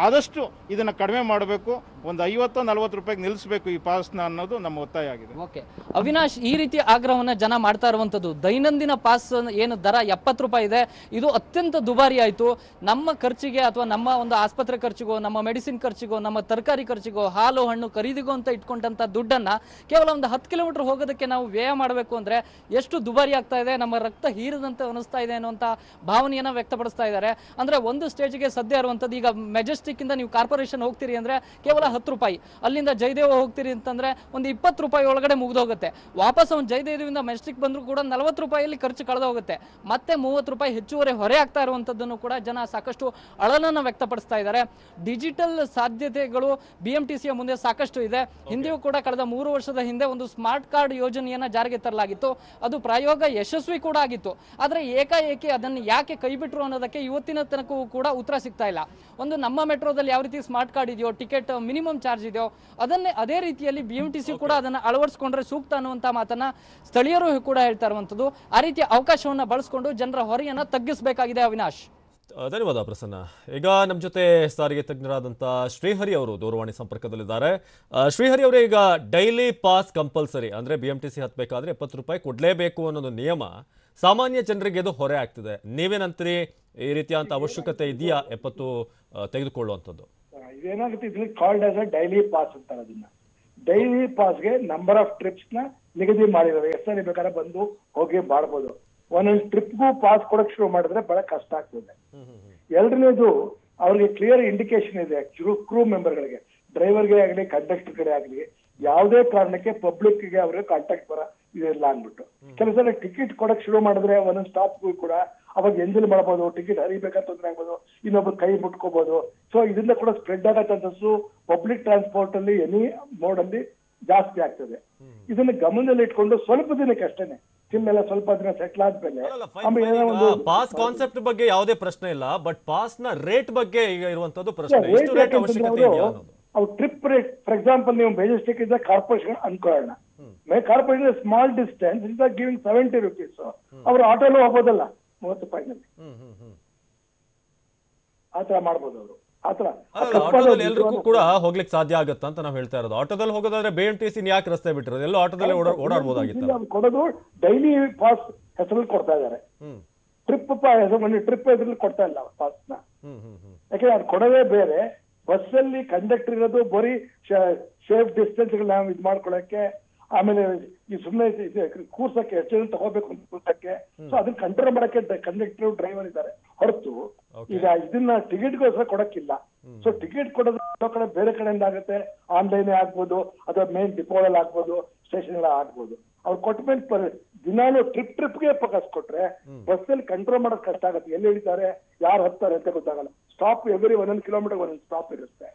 ಆದಷ್ಟು ಇದನ್ನು ಕಡಿಮೆ ಮಾಡಬೇಕು, ಒಂದು 50-40 ರೂಪಾಯಿಗೆ ನಿಲ್ಲಿಸಬೇಕು ಈ ಪಾಸ್ನ ಅನ್ನೋದು ನಮ್ಮ ಒತ್ತಾಯ ಆಗಿದೆ.
ಓಕೆ ಅವಿನಾಶ್, ಈ ರೀತಿ ಆಗ್ರಹವನ್ನು ಜನ ಮಾಡ್ತಾ ಇರುವಂಥದ್ದು, ದೈನಂದಿನ ಪಾಸ್ ಏನು ದರ 70 ರೂಪಾಯಿ ಇದೆ, ಇದು ಅತ್ಯಂತ ದುಬಾರಿ ಆಯಿತು. ನಮ್ಮ ಖರ್ಚಿಗೆ ಅಥವಾ ನಮ್ಮ ಒಂದು ಆಸ್ಪತ್ರೆ ಖರ್ಚಿಗೋ, ನಮ್ಮ ಮೆಡಿಸಿನ್ ಖರ್ಚಿಗೋ, ನಮ್ಮ ತರಕಾರಿ ಖರ್ಚಿಗೋ, ಹಾಲು ಹಣ್ಣು ಖರೀದಿಗೋ ಅಂತ ಇಟ್ಕೊಂಡಂಥ ದುಡ್ಡನ್ನು ಕೇವಲ ಒಂದು 10 ಕಿಲೋಮೀಟರ್ ಹೋಗೋದಕ್ಕೆ ನಾವು ವ್ಯಯ ಮಾಡಬೇಕು ಅಂದರೆ ಎಷ್ಟು ದುಬಾರಿ ಆಗ್ತಾ ಇದೆ, ನಮ್ಮ ರಕ್ತ ಹೀರದಂತೆ ಅನಿಸ್ತಾ ಇದೆ ಅನ್ನುವಂಥ ಭಾವನೆಯನ್ನು ವ್ಯಕ್ತಪಡಿಸ್ತಾ ಇದ್ದಾರೆ. ಅಂದರೆ ಒಂದು ಸ್ಟೇಜ್ಗೆ ಸದ್ಯ ಇರುವಂಥದ್ದು, ಈಗ ಮೆಜೆಸ್ಟಿಕ್ಕಿಂದ ನೀವು ಕಾರ್ಪೊರೇಷನ್ ಹೋಗ್ತೀರಿ ಅಂದರೆ ಕೇವಲ 10 ರೂಪಾಯಿ, ಅಲ್ಲಿಂದ ಜಯದೇವ ಹೋಗ್ತೀರಿ ಅಂತಂದರೆ ಒಂದು 20 ರೂಪಾಯಿ ಒಳಗಡೆ ಮುಗಿದೋಗುತ್ತೆ. ವಾಪಸ್ ಒಂದು ಜಯದೇವಿಂದ ಮೆಜೆಸ್ಟಿಕ್ ಬಂದರೂ ಕೂಡ 40 ರೂಪಾಯಿಯಲ್ಲಿ ಖರ್ಚು ಕಳೆದು ಹೋಗುತ್ತೆ. ಮತ್ತೆ 30 ರೂಪಾಯಿ ಹೆಚ್ಚುವರಿ ಹೊರೆ ಆಗ್ತಾ ಇರುವಂಥದ್ದನ್ನು ಕೂಡ ಜನ ಸಾಕಷ್ಟು ಅಳಲನ್ನು ವ್ಯಕ್ತಪಡಿಸ್ತಾ ಇದ್ದಾರೆ. ಡಿಜಿಟಲ್ ಸಾಧ್ಯತೆಗಳು BMTCಯ ಮುಂದೆ ಸಾಕಷ್ಟು ಇದೆ. ಹಿಂದೆಯೂ ಕೂಡ ಕಳೆದ 3 ವರ್ಷದ ಹಿಂದೆ ಒಂದು ಸ್ಮಾರ್ಟ್ ಕಾರ್ಡ್ ಯೋಜನೆಯನ್ನು ಜಾರಿಗೆ ತರಲಾಗಿತ್ತು. ಅದು ಪ್ರಯೋಗ ಯಶಸ್ವಿ ಕೂಡ ಆಗಿತ್ತು. ಆದರೆ ಏಕಾಏಕಿ ಅದನ್ನು ಯಾಕೆ ಕೈಬಿಟ್ರು ಅನ್ನೋದಕ್ಕೆ ಇವತ್ತಿನ ತನಕವೂ ಕೂಡ ಉತ್ತರ ಸಿಗ್ತಾ ಇಲ್ಲ. ಒಂದು ನಮ್ಮ ಮೆಟ್ರೋದಲ್ಲಿ ಯಾವ ರೀತಿ ಸ್ಮಾರ್ಟ್ ಕಾರ್ಡ್ ಇದೆಯೋ, ಟಿಕೆಟ್ ಮಿನಿಮಮ್ ಚಾರ್ಜ್ ಇದೆಯೋ, ಅದೇ ರೀತಿಯಲ್ಲಿ BMTC ಕೂಡ ಅದನ್ನು ಅಳವಡಿಸಿಕೊಂಡ್ರೆ ಸೂಕ್ತ ಅನ್ನುವಂಥ ಮಾತನ್ನ ಸ್ಥಳೀಯರು ಕೂಡ ಹೇಳ್ತಾ ಇರುವಂಥದ್ದು. ಆ ರೀತಿಯ ಅವಕಾಶವನ್ನು ಬಳಸಿಕೊಂಡು ಜನರ ಹೊರೆಯನ್ನು ತಗ್ಗಿಸಬೇಕಾಗಿದೆ. ಅವಿನಾಶ್,
ಧನ್ಯವಾದ ಪ್ರಸನ್ನ. ಈಗ ನಮ್ಮ ಜೊತೆ ಸಾರಿಗೆ ತಜ್ಞರಾದಂಥ ಶ್ರೀಹರಿ ಅವರು ದೂರವಾಣಿ ಸಂಪರ್ಕದಲ್ಲಿದ್ದಾರೆ. ಶ್ರೀಹರಿ ಅವರೇ, ಈಗ ಡೈಲಿ ಪಾಸ್ ಕಂಪಲ್ಸರಿ ಅಂದರೆ BMTC ಹತ್ತಬೇಕಾದ್ರೆ 70 ರೂಪಾಯಿ ಕೊಡಲೇಬೇಕು ಅನ್ನೋದು ನಿಯಮ, ಸಾಮಾನ್ಯ ಜನರಿಗೆ ಇದು ಹೊರೆ ಆಗ್ತಿದೆ. ನೀವೇನಂತೀರಿ? ಈ ರೀತಿಯಾದಂಥ ಅವಶ್ಯಕತೆ ಇದೆಯಾ 70 ತೆಗೆದುಕೊಳ್ಳುವಂಥದ್ದು?
ಇದೇನಾಗುತ್ತೆ, ಇದ್ರಲ್ಲಿ called as a daily pass ಅಂತಾರೆ. ಅದನ್ನ ಡೈಲಿ ಪಾಸ್ಗೆ ನಂಬರ್ ಆಫ್ ಟ್ರಿಪ್ಸ್ ನ ನಿಗದಿ ಮಾಡಿದ್ದಾರೆ. ಎಷ್ಟು ಬೇಕಾದ್ರೆ ಬಂದು ಹೋಗಿ ಮಾಡ್ಬೋದು. ಒಂದೊಂದು ಟ್ರಿಪ್ಗೂ ಪಾಸ್ ಕೊಡಕ್ ಶುರು ಮಾಡಿದ್ರೆ ಬಹಳ ಕಷ್ಟ ಆಗ್ತದೆ. ಎರಡನೇದು, ಅವ್ರಿಗೆ ಕ್ಲಿಯರ್ ಇಂಡಿಕೇಶನ್ ಇದೆ ಕ್ರೂ ಮೆಂಬರ್ಗಳಿಗೆ, ಡ್ರೈವರ್ಗೆ ಆಗಲಿ ಕಂಡಕ್ಟರ್ ಕಡೆ ಆಗಲಿ, ಯಾವುದೇ ಕಾರಣಕ್ಕೆ ಪಬ್ಲಿಕ್ಗೆ ಅವ್ರಿಗೆ ಕಾಂಟ್ಯಾಕ್ಟ್ ಇದೆಲ್ಲ ಅಂದ್ಬಿಟ್ಟು ಕೆಲಸ ಟಿಕೆಟ್ ಕೊಡಕ್ ಶುರು ಮಾಡಿದ್ರೆ ಒಂದೊಂದು ಸ್ಟಾಪ್ಗೂ ಕೂಡ ಅವಾಗ ಎಂಜಲ್ ಮಾಡ್ಬೋದು, ಟಿಕೆಟ್ ಹರಿಬೇಕಂತ ತೊಂದರೆ ಆಗ್ಬೋದು, ಇನ್ನೊಬ್ರು ಕೈ ಮುಟ್ಕೋಬಹುದು. ಸೊ ಇದರಿಂದ ಕೂಡ ಸ್ಪ್ರೆಡ್ ಆಗೋ ಚಾನ್ಸಸ್ ಪಬ್ಲಿಕ್ ಟ್ರಾನ್ಸ್ಪೋರ್ಟ್ ಅಲ್ಲಿ ಎನಿ ಮೋಡ್ ಅಲ್ಲಿ ಜಾಸ್ತಿ ಆಗ್ತದೆ. ಇದನ್ನ ಗಮನದಲ್ಲಿ ಇಟ್ಕೊಂಡು ಸ್ವಲ್ಪ ದಿನಕ್ಕೆ ಅಷ್ಟೇನೆ, ಎಲ್ಲ ಸ್ವಲ್ಪ ದಿನ ಸೆಟ್ಲ್ ಆದ್ಮೇಲೆ
ಪಾಸ್ ಕಾನ್ಸೆಪ್ಟ್ ಬಗ್ಗೆ ಯಾವುದೇ ಪ್ರಶ್ನೆ ಇಲ್ಲ, ಬಟ್ ಪಾಸ್ ನ ರೇಟ್ ಬಗ್ಗೆ ಈಗ ಇರುವಂತದ್ದು ಪ್ರಶ್ನೆ. ಎಷ್ಟು ರೇಟ್ ಅವಶ್ಯಕತೆ ಇದೆಯಾ ಅನ್ನೋದು.
ಅವ್ರು ಟ್ರಿಪ್ ರೇಟ್, ಫಾರ್ ಎಕ್ಸಾಂಪಲ್ ನೀವು ಮೆಜೆಸ್ಟಿಕ್ ಇದ್ದ ಕಾರ್ಪೊರೇಷನ್ ಅನ್ಕೊಳ್ಳೋಣ, corporation small distance is giving 70 rupees. ಅವ್ರು ಆಟೋಲು ಹೋಗೋದಲ್ಲ 30 ರೂಪಾಯಿನಲ್ಲಿ, ಆತರ ಮಾಡ್ಬೋದು ಅವರು.
ಆಟೋದಲ್ಲಿ ಎಲ್ರಿಗೂ ಕೂಡ ಹೋಗ್ಲಿಕ್ಕೆ ಸಾಧ್ಯ ಆಗುತ್ತಾ ಅಂತ ನಾವು ಹೇಳ್ತಾ ಇರೋದು. ಆಟೋದಲ್ಲಿ ಹೋಗೋದಾದ್ರೆ BMTC ಯಾಕೆ ರಸ್ತೆ ಬಿಟ್ಟಿರೋದು? ಎಲ್ಲೋ ಆಟೋದಲ್ಲಿ ಓಡಾಡ್ಬೋದಾಗಿತ್ತು.
ಕೊಡೋದು ಡೈಲಿ ಪಾಸ್ ಹೆಸರಲ್ಲಿ ಕೊಡ್ತಾ ಇದಾರೆ, ಟ್ರಿಪ್ ಹೆಸರಲ್ಲಿ ಕೊಡ್ತಾ ಇಲ್ಲ ಪಾಸ್ ನ. ಯಾಕಂದ್ರೆ ಅದು ಕೊಡೋದೇ ಬೇರೆ. ಬಸ್ ಅಲ್ಲಿ ಕಂಡಕ್ಟರ್ ಇರೋದು ಬರೀ ಸೇಫ್ ಡಿಸ್ಟೆನ್ಸ್ ನಾವು ಇದ್ ಮಾಡ್ಕೊಳಕ್ಕೆ, ಆಮೇಲೆ ಈ ಸುಮ್ಮನೆ ಕೂರ್ಸಕ್ಕೆ ಎಷ್ಟು ಜನ ತಗೋಬೇಕು ಅಂತ ಕೂರ್ಸಕ್ಕೆ, ಸೊ ಅದನ್ನ ಕಂಟ್ರೋಲ್ ಮಾಡಕ್ಕೆ ಕಂಡಕ್ಟರ್ ಡ್ರೈವರ್ ಇದ್ದಾರೆ ಹೊರತು ಈಗ ಇದನ್ನ ಟಿಕೆಟ್ಗೋಸ್ಕರ ಕೊಡಕ್ಕಿಲ್ಲ. ಸೊ ಟಿಕೆಟ್ ಕೊಡೋದು ಕಡೆ ಬೇರೆ ಕಡೆಯಿಂದ ಆಗುತ್ತೆ, ಆನ್ಲೈನ್ ಆಗ್ಬೋದು ಅಥವಾ ಮೇನ್ ಡಿಪೋದಲ್ಲಿ ಆಗ್ಬೋದು, ಸ್ಟೇಷನ್ ಆಗ್ಬೋದು. ಅವ್ರು ಕೊಟ್ಟ ಮೇಲೆ ದಿನಾನು ಟ್ರಿಪ್ಗೆ ಫೋಕಸ್ ಕೊಟ್ರೆ ಬಸ್ಸಲ್ಲಿ ಕಂಟ್ರೋಲ್ ಮಾಡೋದು ಕಷ್ಟ ಆಗುತ್ತೆ. ಎಲ್ಲಿ ಹಿಡಿತಾರೆ, ಯಾರು ಹತ್ತಾರೆ ಅಂತ ಗೊತ್ತಾಗಲ್ಲ. ಸ್ಟಾಪ್ ಎವ್ರಿ 1 ಕಿಲೋಮೀಟರ್ ಒಂದೊಂದು ಸ್ಟಾಪ್ ಇರುತ್ತೆ.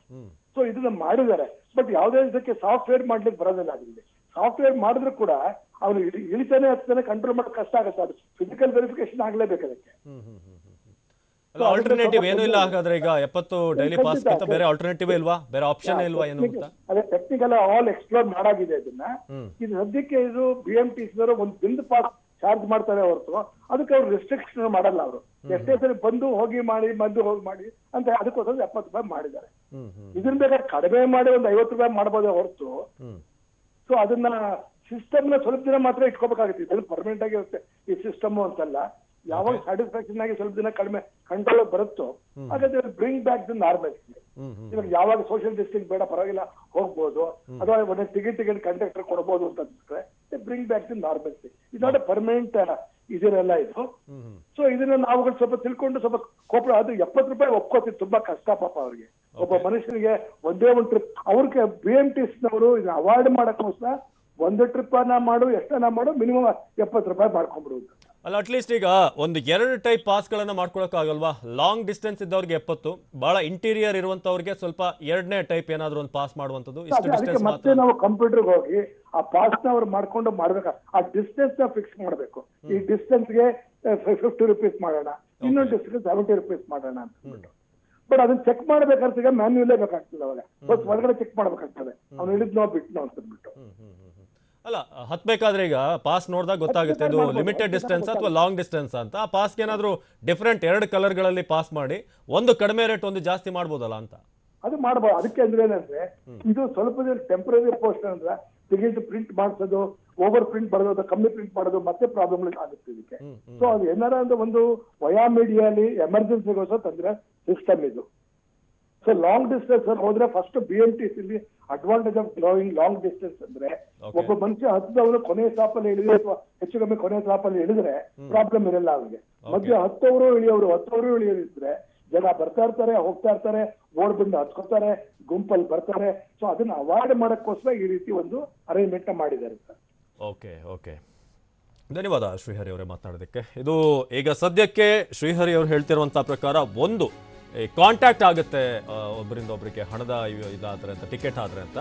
ಸೊ ಇದನ್ನ ಮಾಡಿದ್ದಾರೆ, ಬಟ್ ಯಾವುದೇ ಇದಕ್ಕೆ ಸಾಫ್ಟ್ವೇರ್ ಮಾಡ್ಲಿಕ್ಕೆ ಬರೋದಿಲ್ಲ. ಅದರಲ್ಲಿ ಸಾಫ್ಟ್ವೇರ್ ಮಾಡಿದ್ರು ಕೂಡ ಅವ್ರು ಇಳಿತಾನೆ ಹತ್ತಾನೆ ಕಂಟ್ರೋಲ್ ಮಾಡೋದು ಕಷ್ಟ ಆಗುತ್ತೆ. ಅದು ಫಿಸಿಕಲ್ ವೆರಿಫಿಕೇಶನ್ ಆಗ್ಲೇಬೇಕು ಅದಕ್ಕೆ.
ಆಲ್ಟರ್ನೇಟಿವ್ ಏನು ಇಲ್ಲ ಹಾಗಾದ್ರೆ? ಈಗ 70 ಡೈಲಿ ಪಾಸ್ ಗಿಂತ ಬೇರೆ ಆಲ್ಟರ್ನೇಟಿವ್ ಇಲ್ವಾ, ಬೇರೆ ಆಪ್ಷನ್ ಇಲ್ವಾ ಏನು ಅಂತ?
ಅದೇ ಟೆಕ್ನಿಕಲ್ ಆಲ್ ಎಕ್ಸ್ಪ್ಲೋರ್ ಮಾಡಾಗಿದೆ ಇದನ್ನ. ಇದು ಸದ್ಯಕ್ಕೆ ಇದು BMTC ಒಂದು ದಿನದ ಪಾಸ್ ಚಾರ್ಜ್ ಮಾಡ್ತಾರೆ ಹೊರತು ಅದಕ್ಕೆ ಅವ್ರು ರೆಸ್ಟ್ರಿಕ್ಷನ್ ಮಾಡಲ್ಲ. ಅವರು ಎಷ್ಟೇ ಸರಿ ಬಂದು ಹೋಗಿ ಮಾಡಿ ಅಂತ ಅದಕ್ಕೋಸ್ಕರ 70 ರೂಪಾಯಿ ಮಾಡಿದ್ದಾರೆ. ಇದನ್ನ ಬೇಕಾದ್ರೆ ಕಡಿಮೆ ಮಾಡಿ ಒಂದು 50 ರೂಪಾಯಿ ಮಾಡ್ಬೋದೇ ಹೊರತು, ಸೊ ಅದನ್ನ ಸಿಸ್ಟಮ್ ನ ಸ್ವಲ್ಪ ದಿನ ಮಾತ್ರ ಇಟ್ಕೋಬೇಕಾಗುತ್ತೆ. ಇದು ಪರ್ಮನೆಂಟ್ ಆಗಿರುತ್ತೆ ಈ ಸಿಸ್ಟಮ್ ಅಂತಲ್ಲ. ಯಾವಾಗ ಸ್ಯಾಟಿಸ್ಫ್ಯಾಕ್ಷನ್ ಆಗಿ ಸ್ವಲ್ಪ ದಿನ ಕಡಿಮೆ ಕಂಟ್ರೋಲ್ ಬರುತ್ತೋ ಹಾಗಾದ್ರೆ ಬ್ರಿಂಗ್ ಬ್ಯಾಕ್ ದ ನಾರ್ಮಲ್ಸಿ. ಇವಾಗ ಯಾವಾಗ ಸೋಷಿಯಲ್ ಡಿಸ್ಟೆನ್ಸ್ ಬೇಡ ಪರವಾಗಿಲ್ಲ ಹೋಗ್ಬೋದು, ಅಥವಾ ಒಂದೇ ಟಿಕೆಟ್ ಕಂಡಕ್ಟರ್ ಕೊಡಬಹುದು ಅಂತ ಅನ್ಸಿದ್ರೆ ಬ್ರಿಂಗ್ ಬ್ಯಾಕ್ ದ ನಾರ್ಮಲ್ಸಿ. ಇದು ನಾಟ್ ಪರ್ಮನೆಂಟ್ ಇದನ್ನೆಲ್ಲ ಇದು. ಸೊ ಇದನ್ನ ನಾವುಗಳು ಸ್ವಲ್ಪ ತಿಳ್ಕೊಂಡು ಸ್ವಲ್ಪ ಕೋಪ. ಅದು 70 ರೂಪಾಯಿ ಒಪ್ಕೋತೀವಿ, ತುಂಬಾ ಕಷ್ಟ ಪಾಪ ಅವ್ರಿಗೆ. ಒಬ್ಬ ಮನುಷ್ಯನಿಗೆ ಒಂದೇ ಒಂದು ಟ್ರಿಪ್ ಅವ್ರಿಗೆ BMTCನವರು ಇದನ್ನ ಅವಾಯ್ಡ್ ಮಾಡಕ್ಕೋಸ್ಕರ ಒಂದು ಟ್ರಿಪ್ ಮಾಡು ಎಷ್ಟನ್ನ ಮಾಡು ಮಿನಿಮಮ್ 70 ರೂಪಾಯಿ ಮಾಡ್ಕೊಂಡ್ಬಿಡುವುದು.
ಅಲ್ಲ, ಅಟ್ಲೀಸ್ಟ್ ಈಗ ಒಂದು 2 ಟೈಪ್ ಪಾಸ್ಗಳನ್ನ ಮಾಡ್ಕೊಳಕ್ಕಾಗಲ್ವಾ? ಲಾಂಗ್ ಡಿಸ್ಟೆನ್ಸ್ ಇದ್ದವ್ರಿಗೆ 70, ಬಹಳ ಇಂಟೀರಿಯರ್ ಇರುವಂತವ್ರಿಗೆ ಸ್ವಲ್ಪ 2ನೇ ಟೈಪ್ ಏನಾದ್ರು ಒಂದು ಪಾಸ್ ಮಾಡುವಂತದ್ದು.
ಅದಕ್ಕೆ ಮತ್ತೆ ನಾವು ಕಂಪ್ಯೂಟರ್ಗೆ ಹೋಗಿ ಆ ಪಾಸ್ ನ ಅವ್ರು ಮಾಡ್ಕೊಂಡು ಮಾಡ್ಬೇಕು. ಆ ಡಿಸ್ಟೆನ್ಸ್ ನ ಫಿಕ್ಸ್ ಮಾಡ್ಬೇಕು. ಈ ಡಿಸ್ಟೆನ್ಸ್ ಗೆ 50 ರೂಪೀಸ್ ಮಾಡೋಣ, ಇನ್ನೊಂದು ಡಿಸ್ಟೆನ್ಸ್ 70 ರೂಪೀಸ್ ಮಾಡೋಣ ಅಂತ. ಬಟ್ ಅದನ್ನ ಚೆಕ್ ಮಾಡ್ಬೇಕಾಗ್ತದೆ, ಮ್ಯಾನ್ಯುಯಲ್ಲೇ ಬೇಕಾಗ್ತದೆ. ಅವಾಗ ಬಸ್ ಒಳಗಡೆ ಚೆಕ್ ಮಾಡ್ಬೇಕಾಗ್ತದೆ, ಅವ್ನು ಹಿಡಿದ್ನೋ ಬಿಟ್ನೋ ಅಂತಂದ್ಬಿಟ್ಟು.
ಅಲ್ಲ, ಹತ್ಬೇಕಾದ್ರೆ ಈಗ ಪಾಸ್ ನೋಡಿದಾಗ ಗೊತ್ತಾಗುತ್ತೆ ಇದು ಲಿಮಿಟೆಡ್ ಡಿಸ್ಟೆನ್ಸ್ ಅಥವಾ ಲಾಂಗ್ ಡಿಸ್ಟೆನ್ಸ್ ಅಂತ. ಆ ಪಾಸ್ಗೆ ಏನಾದ್ರು ಡಿಫ್ರೆಂಟ್ 2 ಕಲರ್ಗಳಲ್ಲಿ ಪಾಸ್ ಮಾಡಿ ಒಂದು ಕಡಿಮೆ ರೇಟ್ ಒಂದು ಜಾಸ್ತಿ ಮಾಡ್ಬೋದಲ್ಲ ಅಂತ.
ಅದು ಮಾಡ್ಬೋದು. ಅದಕ್ಕೆ ಅಂದ್ರೆ ಏನಂದ್ರೆ ಇದು ಸ್ವಲ್ಪ ದಿನ ಟೆಂಪರರಿ ಪೋಸ್ಟ್ ಅಂದ್ರೆ ಟಿಕೆಟ್ ಪ್ರಿಂಟ್ ಮಾಡಿಸೋದು, ಓವರ್ ಪ್ರಿಂಟ್ ಮಾಡೋದು, ಕಮ್ಮಿ ಪ್ರಿಂಟ್ ಮಾಡೋದು, ಮತ್ತೆ ಪ್ರಾಬ್ಲಮ್ ಆಗುತ್ತೆ ಇದಕ್ಕೆ. ಸೊ ಅದು ಏನಾರ ಅಂದ್ರೆ ಒಂದು ವಯಾ ಮೀಡಿಯಾಲಿ ಎಮರ್ಜೆನ್ಸಿಗೋಸ್ಕರ ತಂದ್ರೆ ಸಿಸ್ಟಮ್ ಇದು. ಸೊ ಲಾಂಗ್ ಡಿಸ್ಟೆನ್ಸ್ ಹೋದ್ರೆ first BMTC advantage of drawing long distance ಅಂದ್ರೆ ಒಬ್ಬ ಮನುಷ್ಯ ಹತ್ತದವರು ಕೊನೆ ಸ್ಟಾಪ್ ಅಲ್ಲಿ ಇಳಿದ್ರೆ ಅಥವಾ ಹೆಚ್ಚು ಕಮ್ಮಿ ಕೊನೆ ಸ್ಟಾಪ್ ಅಲ್ಲಿ ಇಳಿದ್ರೆ ಪ್ರಾಬ್ಲಮ್ ಇರಲ್ಲ ಅವ್ರಿಗೆ. ಮಧ್ಯೆ ಹತ್ತವರು ಇಳಿಯೋರಿದ್ರೆ ಜನ ಬರ್ತಾ ಇರ್ತಾರೆ, ಹೋಗ್ತಾ ಇರ್ತಾರೆ, ಓಡ್ ಬಂದು ಹತ್ಕೋತಾರೆ, ಗುಂಪಲ್ಲಿ ಬರ್ತಾರೆ. ಸೊ ಅದನ್ನ ಅವಾಯ್ಡ್ ಮಾಡಕ್ಕೋಸ್ಕರ ಈ ರೀತಿ ಒಂದು ಅರೇಂಜ್ಮೆಂಟ್ ಮಾಡಿದ್ದಾರೆ ಸರ್.
ಓಕೆ, ಧನ್ಯವಾದ ಶ್ರೀಹರಿ ಅವರೇ ಮಾತನಾಡೋದಕ್ಕೆ. ಇದು ಈಗ ಸದ್ಯಕ್ಕೆ ಶ್ರೀಹರಿ ಅವರು ಹೇಳ್ತಿರುವಂತಹ ಪ್ರಕಾರ ಒಂದು ಕಾಂಟ್ಯಾಕ್ಟ್ ಆಗುತ್ತೆ ಒಬ್ಬರಿಂದ ಒಬ್ಬರಿಗೆ ಹಣದ ಇದಾದ್ರೆ ಅಂತ, ಟಿಕೆಟ್ ಆದ್ರೆ ಅಂತ.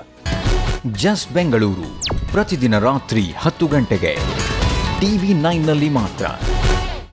ಜಸ್ಟ್ ಬೆಂಗಳೂರು ಪ್ರತಿದಿನ ರಾತ್ರಿ 10 ಗಂಟೆಗೆ TV9 ನಲ್ಲಿ ಮಾತ್ರ.